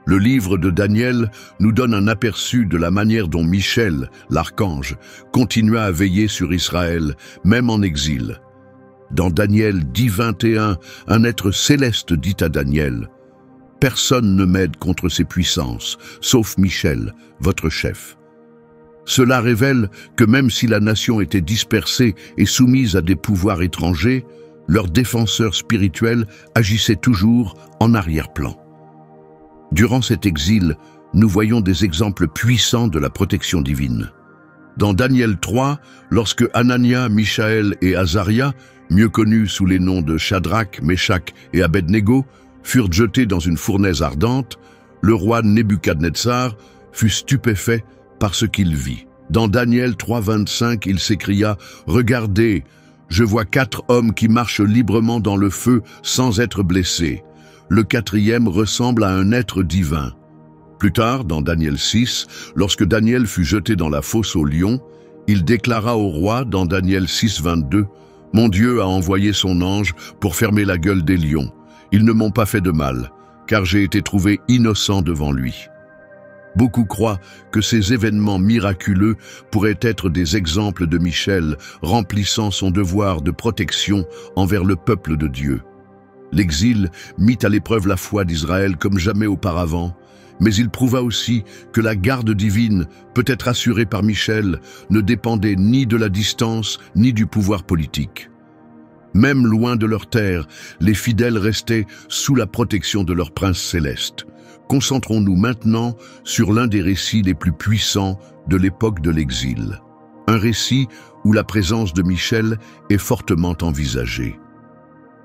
S1: Le livre de Daniel nous donne un aperçu de la manière dont Michel, l'archange, continua à veiller sur Israël, même en exil. Dans Daniel 10:21, un être céleste dit à Daniel: « Personne ne m'aide contre ces puissances, sauf Michel, votre chef. » Cela révèle que même si la nation était dispersée et soumise à des pouvoirs étrangers, leur défenseur spirituel agissait toujours en arrière-plan. Durant cet exil, nous voyons des exemples puissants de la protection divine. Dans Daniel 3, lorsque Anania, Michaël et Azaria, mieux connus sous les noms de Shadrach, Meshach et Abednego, furent jetés dans une fournaise ardente, le roi Nebuchadnezzar fut stupéfait par ce qu'il vit. Dans Daniel 3:25, il s'écria « Regardez, je vois 4 hommes qui marchent librement dans le feu sans être blessés. Le 4e ressemble à un être divin. » Plus tard, dans Daniel 6, lorsque Daniel fut jeté dans la fosse aux lions, il déclara au roi, dans Daniel 6:22, « Mon Dieu a envoyé son ange pour fermer la gueule des lions. Ils ne m'ont pas fait de mal, car j'ai été trouvé innocent devant lui. » Beaucoup croient que ces événements miraculeux pourraient être des exemples de Michel remplissant son devoir de protection envers le peuple de Dieu. L'exil mit à l'épreuve la foi d'Israël comme jamais auparavant, mais il prouva aussi que la garde divine, peut-être assurée par Michel, ne dépendait ni de la distance ni du pouvoir politique. Même loin de leur terre, les fidèles restaient sous la protection de leur prince céleste. Concentrons-nous maintenant sur l'un des récits les plus puissants de l'époque de l'exil. Un récit où la présence de Michel est fortement envisagée.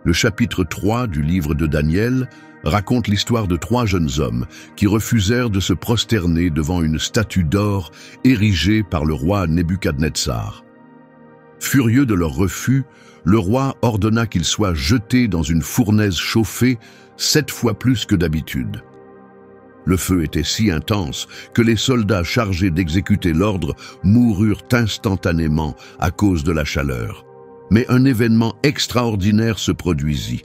S1: Le chapitre 3 du livre de Daniel raconte l'histoire de 3 jeunes hommes qui refusèrent de se prosterner devant une statue d'or érigée par le roi Nebuchadnezzar. Furieux de leur refus, le roi ordonna qu'ils soient jetés dans une fournaise chauffée 7 fois plus que d'habitude. Le feu était si intense que les soldats chargés d'exécuter l'ordre moururent instantanément à cause de la chaleur. Mais un événement extraordinaire se produisit.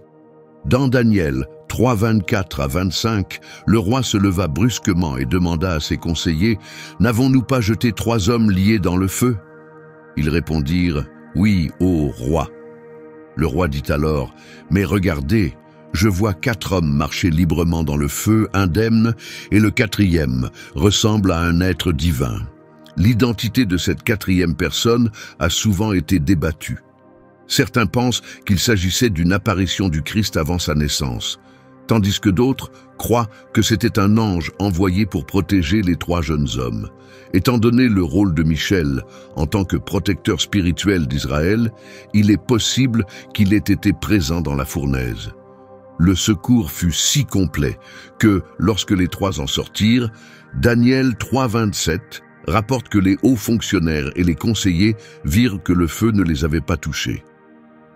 S1: Dans Daniel 3:24 à 25, le roi se leva brusquement et demanda à ses conseillers « N'avons-nous pas jeté 3 hommes liés dans le feu ?» Ils répondirent « Oui, ô roi !» Le roi dit alors « Mais regardez, je vois 4 hommes marcher librement dans le feu, indemnes, et le 4e ressemble à un être divin. » L'identité de cette 4e personne a souvent été débattue. Certains pensent qu'il s'agissait d'une apparition du Christ avant sa naissance, tandis que d'autres croient que c'était un ange envoyé pour protéger les 3 jeunes hommes. Étant donné le rôle de Michel en tant que protecteur spirituel d'Israël, il est possible qu'il ait été présent dans la fournaise. Le secours fut si complet que, lorsque les 3 en sortirent, Daniel 3:27 rapporte que les hauts fonctionnaires et les conseillers virent que le feu ne les avait pas touchés.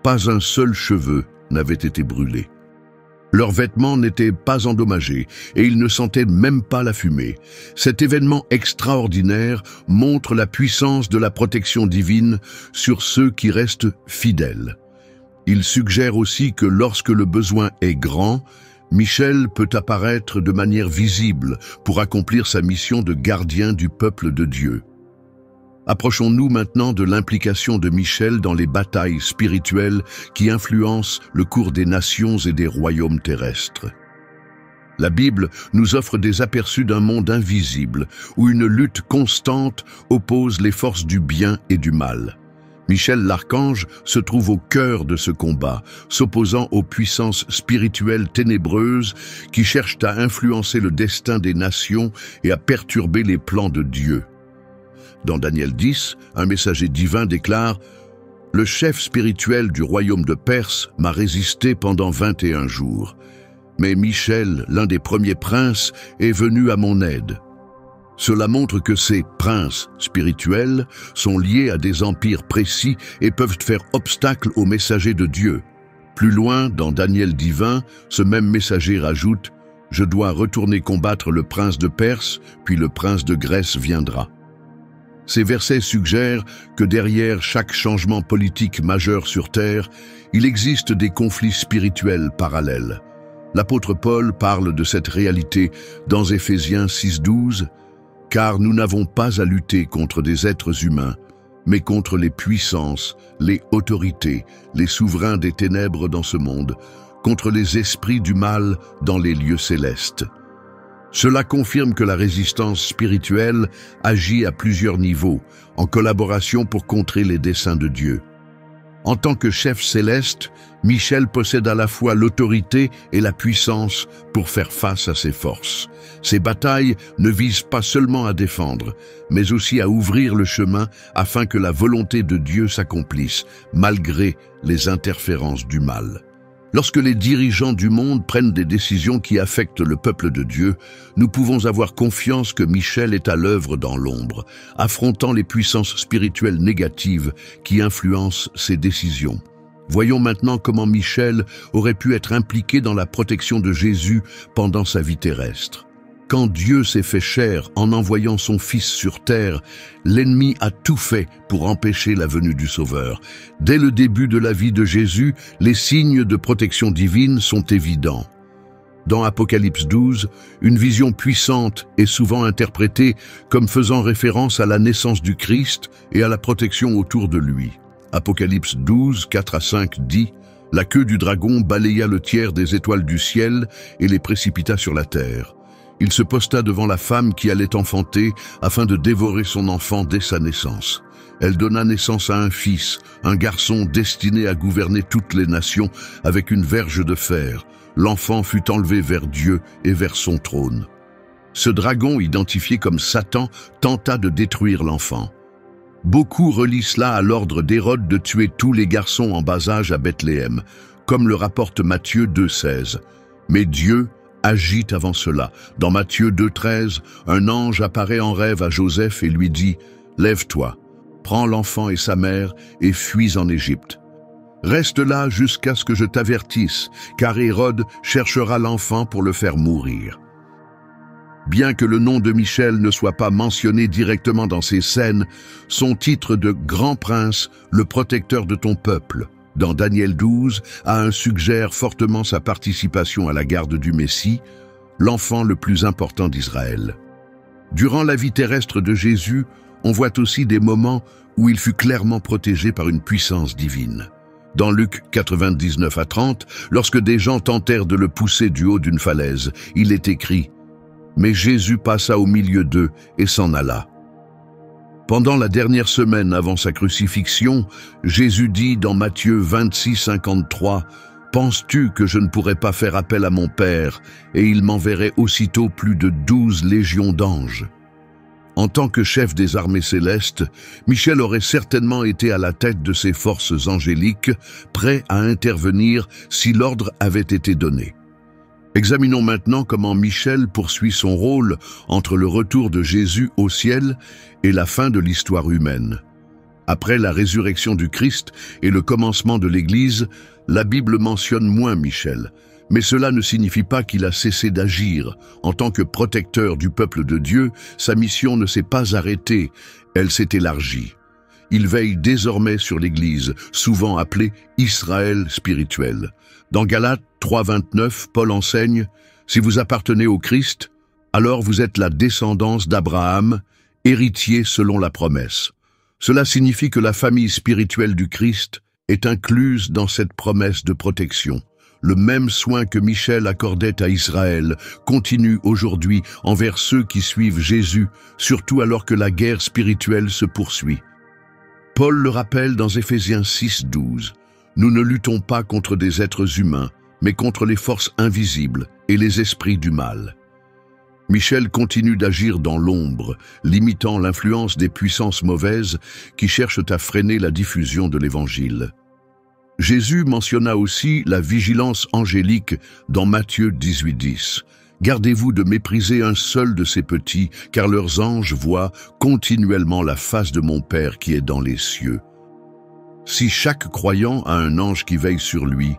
S1: Pas un seul cheveu n'avait été brûlé. Leurs vêtements n'étaient pas endommagés et ils ne sentaient même pas la fumée. Cet événement extraordinaire montre la puissance de la protection divine sur ceux qui restent fidèles. Il suggère aussi que lorsque le besoin est grand, Michel peut apparaître de manière visible pour accomplir sa mission de gardien du peuple de Dieu. Approchons-nous maintenant de l'implication de Michel dans les batailles spirituelles qui influencent le cours des nations et des royaumes terrestres. La Bible nous offre des aperçus d'un monde invisible où une lutte constante oppose les forces du bien et du mal. Michel l'archange se trouve au cœur de ce combat, s'opposant aux puissances spirituelles ténébreuses qui cherchent à influencer le destin des nations et à perturber les plans de Dieu. Dans Daniel 10, un messager divin déclare « Le chef spirituel du royaume de Perse m'a résisté pendant 21 jours. Mais Michel, l'un des premiers princes, est venu à mon aide. » Cela montre que ces princes spirituels sont liés à des empires précis et peuvent faire obstacle aux messagers de Dieu. Plus loin, dans Daniel 10, ce même messager rajoute « Je dois retourner combattre le prince de Perse, puis le prince de Grèce viendra. » Ces versets suggèrent que derrière chaque changement politique majeur sur Terre, il existe des conflits spirituels parallèles. L'apôtre Paul parle de cette réalité dans Éphésiens 6:12, « Car nous n'avons pas à lutter contre des êtres humains, mais contre les puissances, les autorités, les souverains des ténèbres dans ce monde, contre les esprits du mal dans les lieux célestes. » Cela confirme que la résistance spirituelle agit à plusieurs niveaux, en collaboration pour contrer les desseins de Dieu. En tant que chef céleste, Michel possède à la fois l'autorité et la puissance pour faire face à ces forces. Ces batailles ne visent pas seulement à défendre, mais aussi à ouvrir le chemin afin que la volonté de Dieu s'accomplisse, malgré les interférences du mal. Lorsque les dirigeants du monde prennent des décisions qui affectent le peuple de Dieu, nous pouvons avoir confiance que Michel est à l'œuvre dans l'ombre, affrontant les puissances spirituelles négatives qui influencent ces décisions. Voyons maintenant comment Michel aurait pu être impliqué dans la protection de Jésus pendant sa vie terrestre. Quand Dieu s'est fait chair en envoyant son Fils sur terre, l'ennemi a tout fait pour empêcher la venue du Sauveur. Dès le début de la vie de Jésus, les signes de protection divine sont évidents. Dans Apocalypse 12, une vision puissante est souvent interprétée comme faisant référence à la naissance du Christ et à la protection autour de lui. Apocalypse 12, 4-5 dit « La queue du dragon balaya le tiers des étoiles du ciel et les précipita sur la terre. Il se posta devant la femme qui allait enfanter afin de dévorer son enfant dès sa naissance. Elle donna naissance à un fils, un garçon destiné à gouverner toutes les nations avec une verge de fer. L'enfant fut enlevé vers Dieu et vers son trône. » Ce dragon, identifié comme Satan, tenta de détruire l'enfant. Beaucoup relient cela à l'ordre d'Hérode de tuer tous les garçons en bas âge à Bethléem, comme le rapporte Matthieu 2,16. Mais Dieu agit avant cela. Dans Matthieu 2,13, un ange apparaît en rêve à Joseph et lui dit « Lève-toi, prends l'enfant et sa mère et fuis en Égypte. Reste là jusqu'à ce que je t'avertisse, car Hérode cherchera l'enfant pour le faire mourir. » Bien que le nom de Michel ne soit pas mentionné directement dans ces scènes, son titre de « Grand Prince, le protecteur de ton peuple », dans Daniel 12, suggère fortement sa participation à la garde du Messie, l'enfant le plus important d'Israël. Durant la vie terrestre de Jésus, on voit aussi des moments où il fut clairement protégé par une puissance divine. Dans Luc 99-30, lorsque des gens tentèrent de le pousser du haut d'une falaise, il est écrit « Mais Jésus passa au milieu d'eux et s'en alla. » Pendant la dernière semaine avant sa crucifixion, Jésus dit dans Matthieu 26-53 « Penses-tu que je ne pourrais pas faire appel à mon Père et il m'enverrait aussitôt plus de 12 légions d'anges ?» En tant que chef des armées célestes, Michel aurait certainement été à la tête de ces forces angéliques, prêt à intervenir si l'ordre avait été donné. Examinons maintenant comment Michel poursuit son rôle entre le retour de Jésus au ciel et la fin de l'histoire humaine. Après la résurrection du Christ et le commencement de l'Église, la Bible mentionne moins Michel, mais cela ne signifie pas qu'il a cessé d'agir. En tant que protecteur du peuple de Dieu, sa mission ne s'est pas arrêtée, elle s'est élargie. Il veille désormais sur l'Église, souvent appelée Israël spirituel. Dans Galates 3,29, Paul enseigne « Si vous appartenez au Christ, alors vous êtes la descendance d'Abraham, héritier selon la promesse. » Cela signifie que la famille spirituelle du Christ est incluse dans cette promesse de protection. Le même soin que Michel accordait à Israël continue aujourd'hui envers ceux qui suivent Jésus, surtout alors que la guerre spirituelle se poursuit. Paul le rappelle dans Éphésiens 6,12. « Nous ne luttons pas contre des êtres humains, mais contre les forces invisibles et les esprits du mal. » Michel continue d'agir dans l'ombre, limitant l'influence des puissances mauvaises qui cherchent à freiner la diffusion de l'Évangile. Jésus mentionna aussi la vigilance angélique dans Matthieu 18,10. « Gardez-vous de mépriser un seul de ces petits, car leurs anges voient continuellement la face de mon Père qui est dans les cieux. » Si chaque croyant a un ange qui veille sur lui,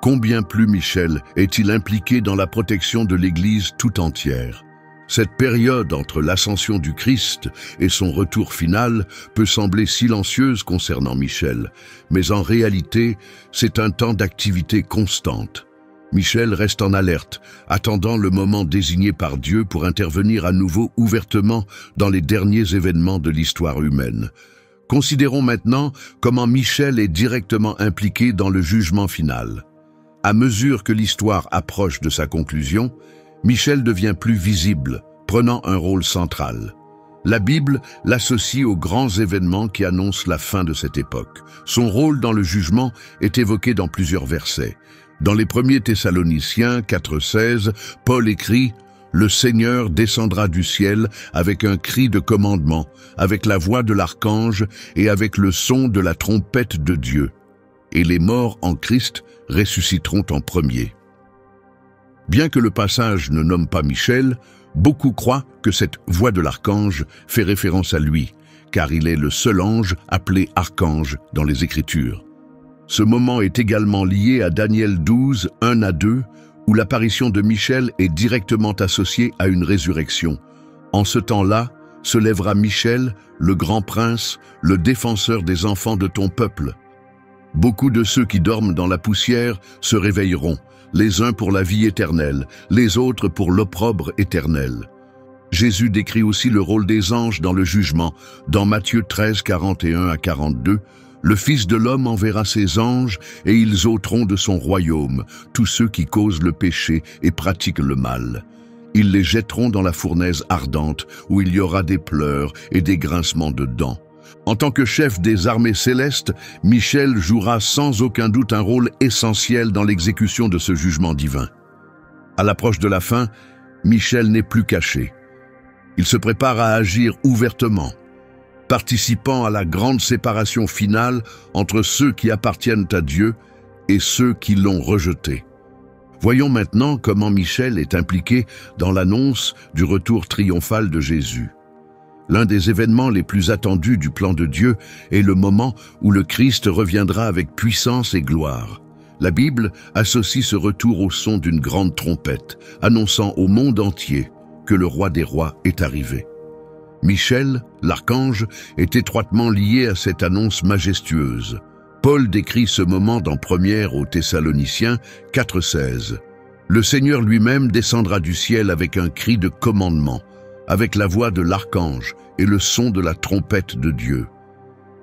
S1: combien plus Michel est-il impliqué dans la protection de l'Église tout entière? Cette période entre l'ascension du Christ et son retour final peut sembler silencieuse concernant Michel, mais en réalité, c'est un temps d'activité constante. Michel reste en alerte, attendant le moment désigné par Dieu pour intervenir à nouveau ouvertement dans les derniers événements de l'histoire humaine. Considérons maintenant comment Michel est directement impliqué dans le jugement final. À mesure que l'histoire approche de sa conclusion, Michel devient plus visible, prenant un rôle central. La Bible l'associe aux grands événements qui annoncent la fin de cette époque. Son rôle dans le jugement est évoqué dans plusieurs versets. Dans les 1er Thessaloniciens 4,16, Paul écrit « Le Seigneur descendra du ciel avec un cri de commandement, avec la voix de l'archange et avec le son de la trompette de Dieu. Et les morts en Christ ressusciteront en premier. » Bien que le passage ne nomme pas Michel, beaucoup croient que cette voix de l'archange fait référence à lui, car il est le seul ange appelé archange dans les Écritures. Ce moment est également lié à Daniel 12, 1-2, où l'apparition de Michel est directement associée à une résurrection. En ce temps-là, se lèvera Michel, le grand prince, le défenseur des enfants de ton peuple. Beaucoup de ceux qui dorment dans la poussière se réveilleront, les uns pour la vie éternelle, les autres pour l'opprobre éternel. Jésus décrit aussi le rôle des anges dans le jugement, dans Matthieu 13, 41-42. « Le Fils de l'homme enverra ses anges, et ils ôteront de son royaume tous ceux qui causent le péché et pratiquent le mal. Ils les jetteront dans la fournaise ardente, où il y aura des pleurs et des grincements de dents. » En tant que chef des armées célestes, Michel jouera sans aucun doute un rôle essentiel dans l'exécution de ce jugement divin. À l'approche de la fin, Michel n'est plus caché. Il se prépare à agir ouvertement, participant à la grande séparation finale entre ceux qui appartiennent à Dieu et ceux qui l'ont rejeté. Voyons maintenant comment Michel est impliqué dans l'annonce du retour triomphal de Jésus. L'un des événements les plus attendus du plan de Dieu est le moment où le Christ reviendra avec puissance et gloire. La Bible associe ce retour au son d'une grande trompette, annonçant au monde entier que le roi des rois est arrivé. Michel, l'archange, est étroitement lié à cette annonce majestueuse. Paul décrit ce moment dans 1 aux Thessaloniciens 4,16. « Le Seigneur lui-même descendra du ciel avec un cri de commandement, avec la voix de l'archange et le son de la trompette de Dieu.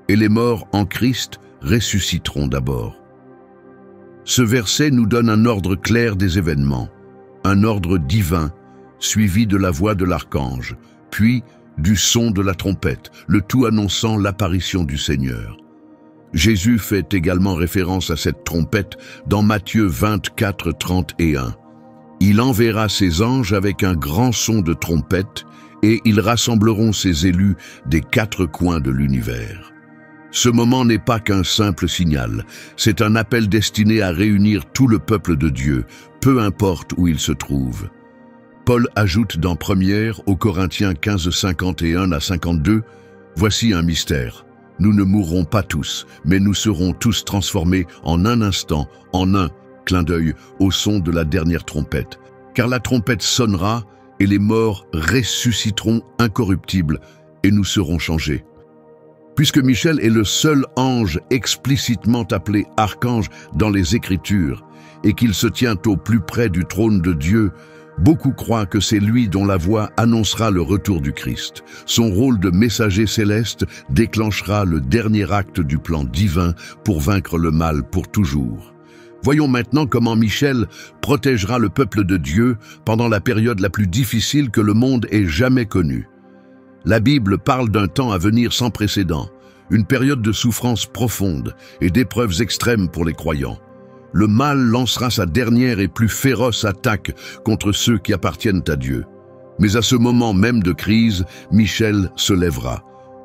S1: Et les morts en Christ ressusciteront d'abord. » Ce verset nous donne un ordre clair des événements, un ordre divin, suivi de la voix de l'archange, puis du son de la trompette, le tout annonçant l'apparition du Seigneur. Jésus fait également référence à cette trompette dans Matthieu 24, 31. « Il enverra ses anges avec un grand son de trompette, et ils rassembleront ses élus des 4 coins de l'univers. » Ce moment n'est pas qu'un simple signal, c'est un appel destiné à réunir tout le peuple de Dieu, peu importe où il se trouve. Paul ajoute dans 1 aux Corinthiens 15, 51-52, « Voici un mystère. Nous ne mourrons pas tous, mais nous serons tous transformés en un instant, en un clin d'œil au son de la dernière trompette. Car la trompette sonnera et les morts ressusciteront incorruptibles et nous serons changés. » Puisque Michel est le seul ange explicitement appelé archange dans les Écritures et qu'il se tient au plus près du trône de Dieu, beaucoup croient que c'est lui dont la voix annoncera le retour du Christ. Son rôle de messager céleste déclenchera le dernier acte du plan divin pour vaincre le mal pour toujours. Voyons maintenant comment Michel protégera le peuple de Dieu pendant la période la plus difficile que le monde ait jamais connue. La Bible parle d'un temps à venir sans précédent, une période de souffrance profonde et d'épreuves extrêmes pour les croyants. Le mal lancera sa dernière et plus féroce attaque contre ceux qui appartiennent à Dieu. Mais à ce moment même de crise, Michel se lèvera.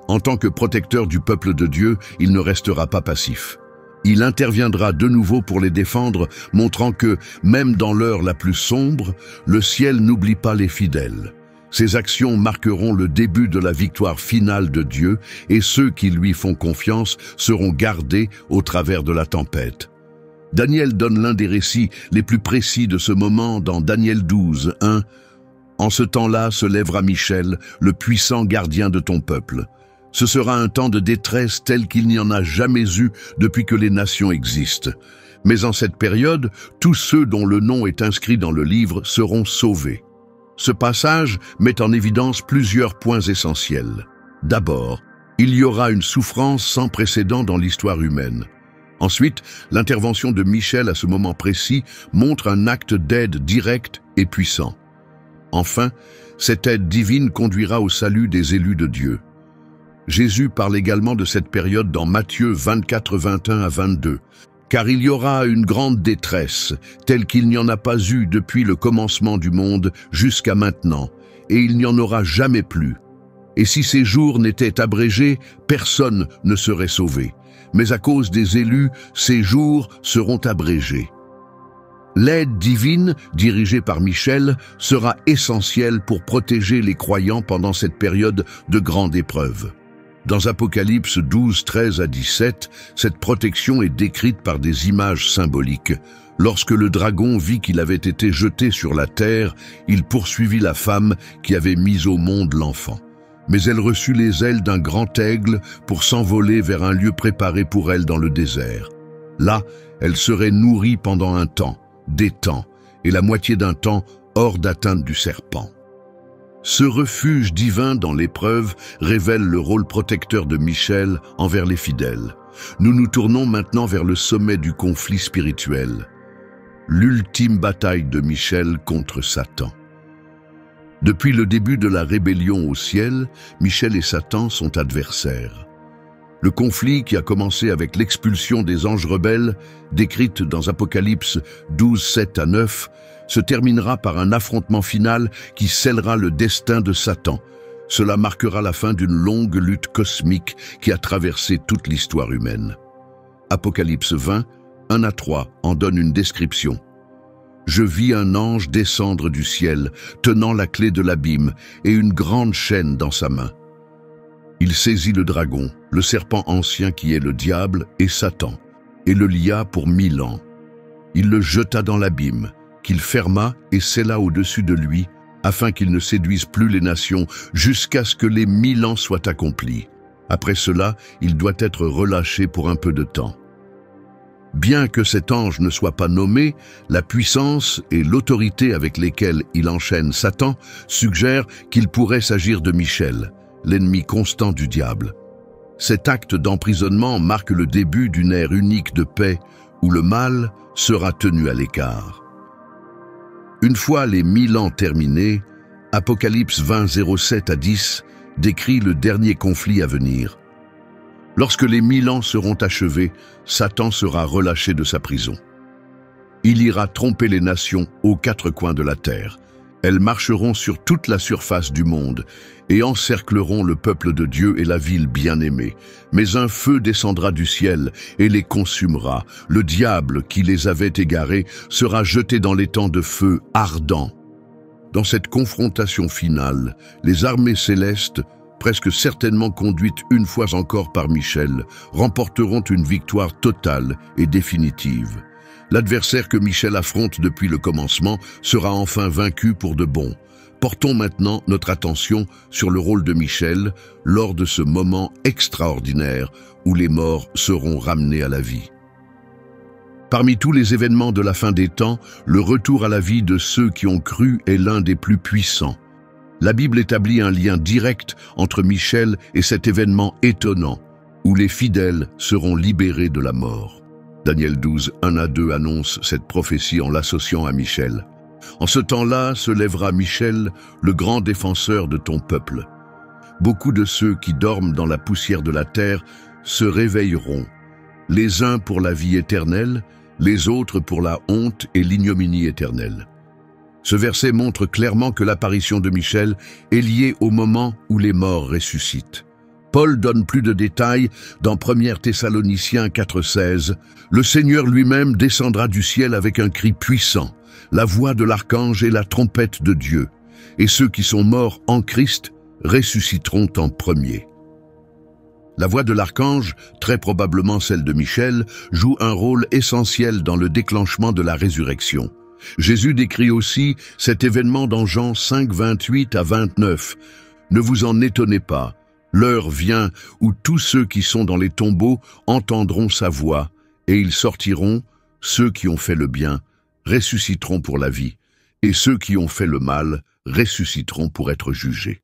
S1: En tant que protecteur du peuple de Dieu, il ne restera pas passif. Il interviendra de nouveau pour les défendre, montrant que, même dans l'heure la plus sombre, le ciel n'oublie pas les fidèles. Ces actions marqueront le début de la victoire finale de Dieu et ceux qui lui font confiance seront gardés au travers de la tempête. Daniel donne l'un des récits les plus précis de ce moment dans Daniel 12, 1. « En ce temps-là se lèvera Michel, le puissant gardien de ton peuple. Ce sera un temps de détresse tel qu'il n'y en a jamais eu depuis que les nations existent. Mais en cette période, tous ceux dont le nom est inscrit dans le livre seront sauvés. » Ce passage met en évidence plusieurs points essentiels. D'abord, il y aura une souffrance sans précédent dans l'histoire humaine. Ensuite, l'intervention de Michel à ce moment précis montre un acte d'aide direct et puissant. Enfin, cette aide divine conduira au salut des élus de Dieu. Jésus parle également de cette période dans Matthieu 24, 21 à 22. Car il y aura une grande détresse, telle qu'il n'y en a pas eu depuis le commencement du monde jusqu'à maintenant, et il n'y en aura jamais plus. Et si ces jours n'étaient abrégés, personne ne serait sauvé. Mais à cause des élus, ces jours seront abrégés. L'aide divine, dirigée par Michel, sera essentielle pour protéger les croyants pendant cette période de grande épreuve. Dans Apocalypse 12, 13 à 17, cette protection est décrite par des images symboliques. Lorsque le dragon vit qu'il avait été jeté sur la terre, il poursuivit la femme qui avait mis au monde l'enfant. Mais elle reçut les ailes d'un grand aigle pour s'envoler vers un lieu préparé pour elle dans le désert. Là, elle serait nourrie pendant un temps, des temps, et la moitié d'un temps hors d'atteinte du serpent. Ce refuge divin dans l'épreuve révèle le rôle protecteur de Michel envers les fidèles. Nous nous tournons maintenant vers le sommet du conflit spirituel, l'ultime bataille de Michel contre Satan. Depuis le début de la rébellion au ciel, Michel et Satan sont adversaires. Le conflit qui a commencé avec l'expulsion des anges rebelles, décrite dans Apocalypse 12, 7 à 9, se terminera par un affrontement final qui scellera le destin de Satan. Cela marquera la fin d'une longue lutte cosmique qui a traversé toute l'histoire humaine. Apocalypse 20, 1 à 3 en donne une description. Je vis un ange descendre du ciel, tenant la clé de l'abîme et une grande chaîne dans sa main. Il saisit le dragon, le serpent ancien qui est le diable et Satan, et le lia pour 1000 ans. Il le jeta dans l'abîme, qu'il ferma et scella au-dessus de lui, afin qu'il ne séduise plus les nations jusqu'à ce que les 1000 ans soient accomplis. Après cela, il doit être relâché pour un peu de temps. Bien que cet ange ne soit pas nommé, la puissance et l'autorité avec lesquelles il enchaîne Satan suggèrent qu'il pourrait s'agir de Michel, l'ennemi constant du diable. Cet acte d'emprisonnement marque le début d'une ère unique de paix où le mal sera tenu à l'écart. Une fois les 1000 ans terminés, Apocalypse 20, 07 à 10 décrit le dernier conflit à venir. Lorsque les 1000 ans seront achevés, Satan sera relâché de sa prison. Il ira tromper les nations aux 4 coins de la terre. Elles marcheront sur toute la surface du monde et encercleront le peuple de Dieu et la ville bien-aimée. Mais un feu descendra du ciel et les consumera. Le diable qui les avait égarés sera jeté dans l'étang de feu ardent. Dans cette confrontation finale, les armées célestes, presque certainement conduites une fois encore par Michel, remporteront une victoire totale et définitive. L'adversaire que Michel affronte depuis le commencement sera enfin vaincu pour de bon. Portons maintenant notre attention sur le rôle de Michel lors de ce moment extraordinaire où les morts seront ramenés à la vie. Parmi tous les événements de la fin des temps, le retour à la vie de ceux qui ont cru est l'un des plus puissants. La Bible établit un lien direct entre Michel et cet événement étonnant, où les fidèles seront libérés de la mort. Daniel 12, 1-2 annonce cette prophétie en l'associant à Michel. En ce temps-là se lèvera Michel, le grand défenseur de ton peuple. Beaucoup de ceux qui dorment dans la poussière de la terre se réveilleront, les uns pour la vie éternelle, les autres pour la honte et l'ignominie éternelle. Ce verset montre clairement que l'apparition de Michel est liée au moment où les morts ressuscitent. Paul donne plus de détails dans 1 Thessaloniciens 4,16. Le Seigneur lui-même descendra du ciel avec un cri puissant, la voix de l'archange et la trompette de Dieu, et ceux qui sont morts en Christ ressusciteront en premier. La voix de l'archange, très probablement celle de Michel, joue un rôle essentiel dans le déclenchement de la résurrection. Jésus décrit aussi cet événement dans Jean 5, 28-29. Ne vous en étonnez pas, l'heure vient où tous ceux qui sont dans les tombeaux entendront sa voix, et ils sortiront, ceux qui ont fait le bien, ressusciteront pour la vie, et ceux qui ont fait le mal ressusciteront pour être jugés.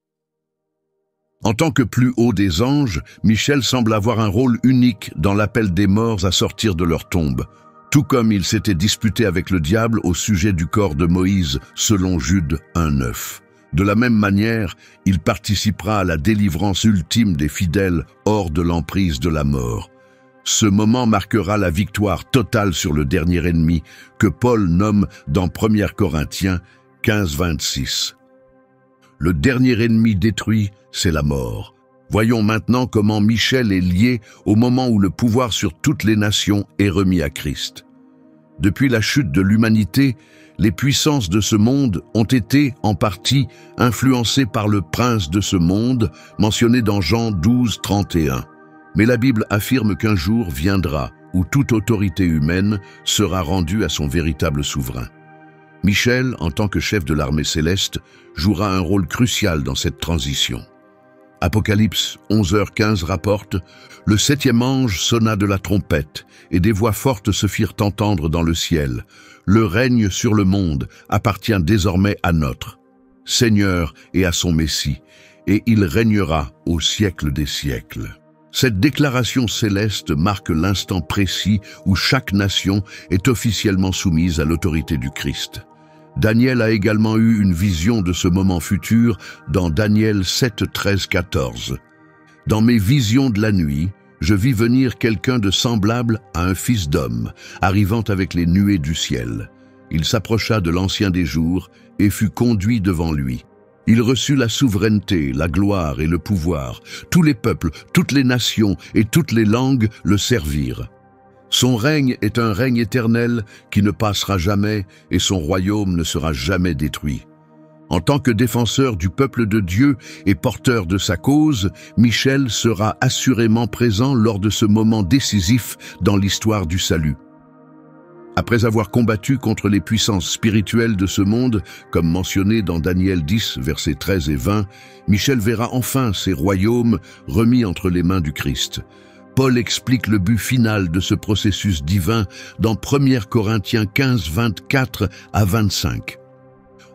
S1: En tant que plus haut des anges, Michel semble avoir un rôle unique dans l'appel des morts à sortir de leur tombe, tout comme il s'était disputé avec le diable au sujet du corps de Moïse, selon Jude 1,9. De la même manière, il participera à la délivrance ultime des fidèles hors de l'emprise de la mort. Ce moment marquera la victoire totale sur le dernier ennemi, que Paul nomme dans 1 Corinthiens 15, 26. Le dernier ennemi détruit, c'est la mort. Voyons maintenant comment Michel est lié au moment où le pouvoir sur toutes les nations est remis à Christ. Depuis la chute de l'humanité, les puissances de ce monde ont été, en partie, influencées par le prince de ce monde, mentionné dans Jean 12, 31. Mais la Bible affirme qu'un jour viendra où toute autorité humaine sera rendue à son véritable souverain. Michel, en tant que chef de l'armée céleste, jouera un rôle crucial dans cette transition. Apocalypse 11h15 rapporte « Le 7e ange sonna de la trompette, et des voix fortes se firent entendre dans le ciel. Le règne sur le monde appartient désormais à notre Seigneur et à son Messie, et il régnera au siècle des siècles. » Cette déclaration céleste marque l'instant précis où chaque nation est officiellement soumise à l'autorité du Christ. Daniel a également eu une vision de ce moment futur dans Daniel 7, 13, 14. « Dans mes visions de la nuit, je vis venir quelqu'un de semblable à un fils d'homme, arrivant avec les nuées du ciel. Il s'approcha de l'Ancien des jours et fut conduit devant lui. Il reçut la souveraineté, la gloire et le pouvoir. Tous les peuples, toutes les nations et toutes les langues le servirent. Son règne est un règne éternel qui ne passera jamais et son royaume ne sera jamais détruit. En tant que défenseur du peuple de Dieu et porteur de sa cause, Michel sera assurément présent lors de ce moment décisif dans l'histoire du salut. Après avoir combattu contre les puissances spirituelles de ce monde, comme mentionné dans Daniel 10, versets 13 et 20, Michel verra enfin ses royaumes remis entre les mains du Christ. Paul explique le but final de ce processus divin dans 1 Corinthiens 15, 24 à 25.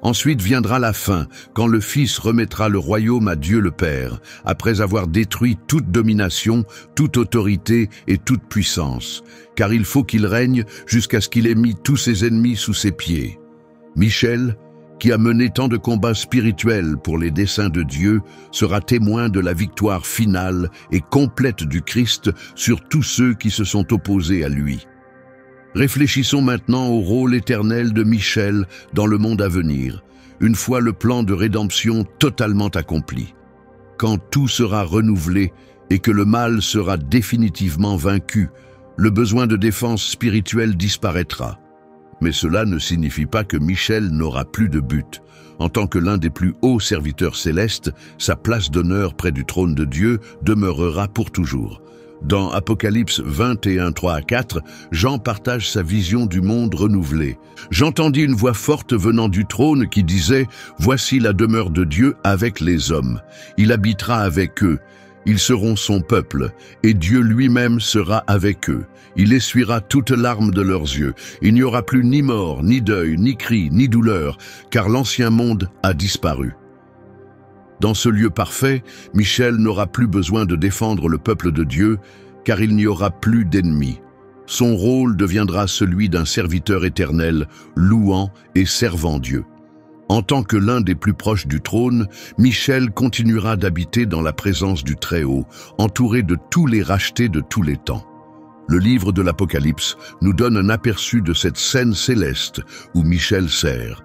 S1: Ensuite viendra la fin, quand le Fils remettra le royaume à Dieu le Père, après avoir détruit toute domination, toute autorité et toute puissance, car il faut qu'il règne jusqu'à ce qu'il ait mis tous ses ennemis sous ses pieds. Michel, qui a mené tant de combats spirituels pour les desseins de Dieu, sera témoin de la victoire finale et complète du Christ sur tous ceux qui se sont opposés à lui. Réfléchissons maintenant au rôle éternel de Michel dans le monde à venir, une fois le plan de rédemption totalement accompli. Quand tout sera renouvelé et que le mal sera définitivement vaincu, le besoin de défense spirituelle disparaîtra. Mais cela ne signifie pas que Michel n'aura plus de but. En tant que l'un des plus hauts serviteurs célestes, sa place d'honneur près du trône de Dieu demeurera pour toujours. Dans Apocalypse 21, 3 à 4, Jean partage sa vision du monde renouvelé. « J'entendis une voix forte venant du trône qui disait « Voici la demeure de Dieu avec les hommes. Il habitera avec eux. Ils seront son peuple, et Dieu lui-même sera avec eux. Il essuiera toute larme de leurs yeux. Il n'y aura plus ni mort, ni deuil, ni cri, ni douleur, car l'ancien monde a disparu. » Dans ce lieu parfait, Michel n'aura plus besoin de défendre le peuple de Dieu, car il n'y aura plus d'ennemis. Son rôle deviendra celui d'un serviteur éternel, louant et servant Dieu. En tant que l'un des plus proches du trône, Michel continuera d'habiter dans la présence du Très-Haut, entouré de tous les rachetés de tous les temps. Le livre de l'Apocalypse nous donne un aperçu de cette scène céleste où Michel sert.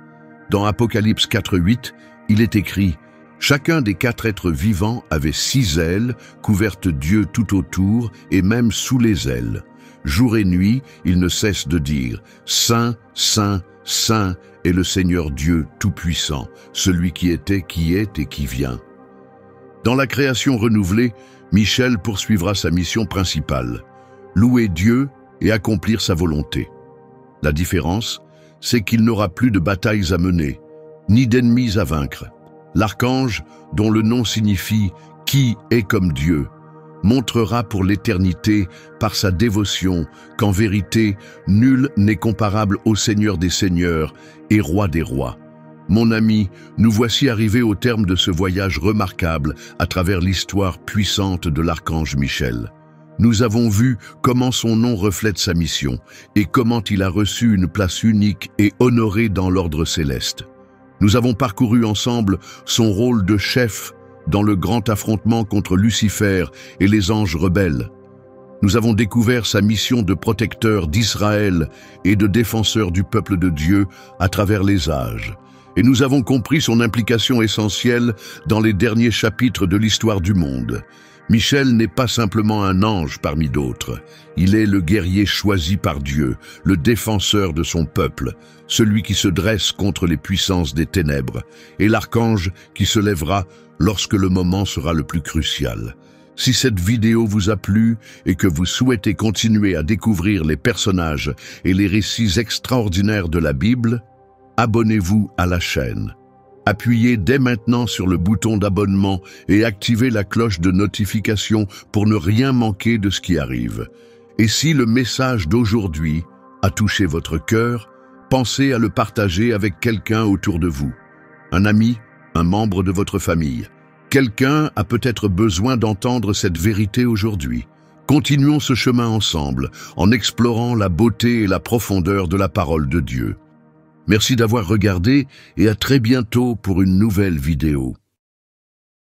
S1: Dans Apocalypse 4:8, il est écrit « Chacun des 4 êtres vivants avait 6 ailes, couvertes d'yeux tout autour et même sous les ailes. Jour et nuit, ils ne cessent de dire « Saint, Saint, Saint est le Seigneur Dieu Tout-Puissant, celui qui était, qui est et qui vient. » Dans la création renouvelée, Michel poursuivra sa mission principale, louer Dieu et accomplir sa volonté. La différence, c'est qu'il n'aura plus de batailles à mener, ni d'ennemis à vaincre. L'archange, dont le nom signifie « qui est comme Dieu », montrera pour l'éternité, par sa dévotion, qu'en vérité, nul n'est comparable au Seigneur des Seigneurs et Roi des Rois. Mon ami, nous voici arrivés au terme de ce voyage remarquable à travers l'histoire puissante de l'archange Michel. Nous avons vu comment son nom reflète sa mission et comment il a reçu une place unique et honorée dans l'ordre céleste. Nous avons parcouru ensemble son rôle de chef dans le grand affrontement contre Lucifer et les anges rebelles. Nous avons découvert sa mission de protecteur d'Israël et de défenseur du peuple de Dieu à travers les âges. Et nous avons compris son implication essentielle dans les derniers chapitres de l'histoire du monde. Michel n'est pas simplement un ange parmi d'autres. Il est le guerrier choisi par Dieu, le défenseur de son peuple, celui qui se dresse contre les puissances des ténèbres, et l'archange qui se lèvera lorsque le moment sera le plus crucial. Si cette vidéo vous a plu et que vous souhaitez continuer à découvrir les personnages et les récits extraordinaires de la Bible, abonnez-vous à la chaîne. Appuyez dès maintenant sur le bouton d'abonnement et activez la cloche de notification pour ne rien manquer de ce qui arrive. Et si le message d'aujourd'hui a touché votre cœur, pensez à le partager avec quelqu'un autour de vous. Un ami, un membre de votre famille. Quelqu'un a peut-être besoin d'entendre cette vérité aujourd'hui. Continuons ce chemin ensemble, en explorant la beauté et la profondeur de la parole de Dieu. Merci d'avoir regardé et à très bientôt pour une nouvelle vidéo.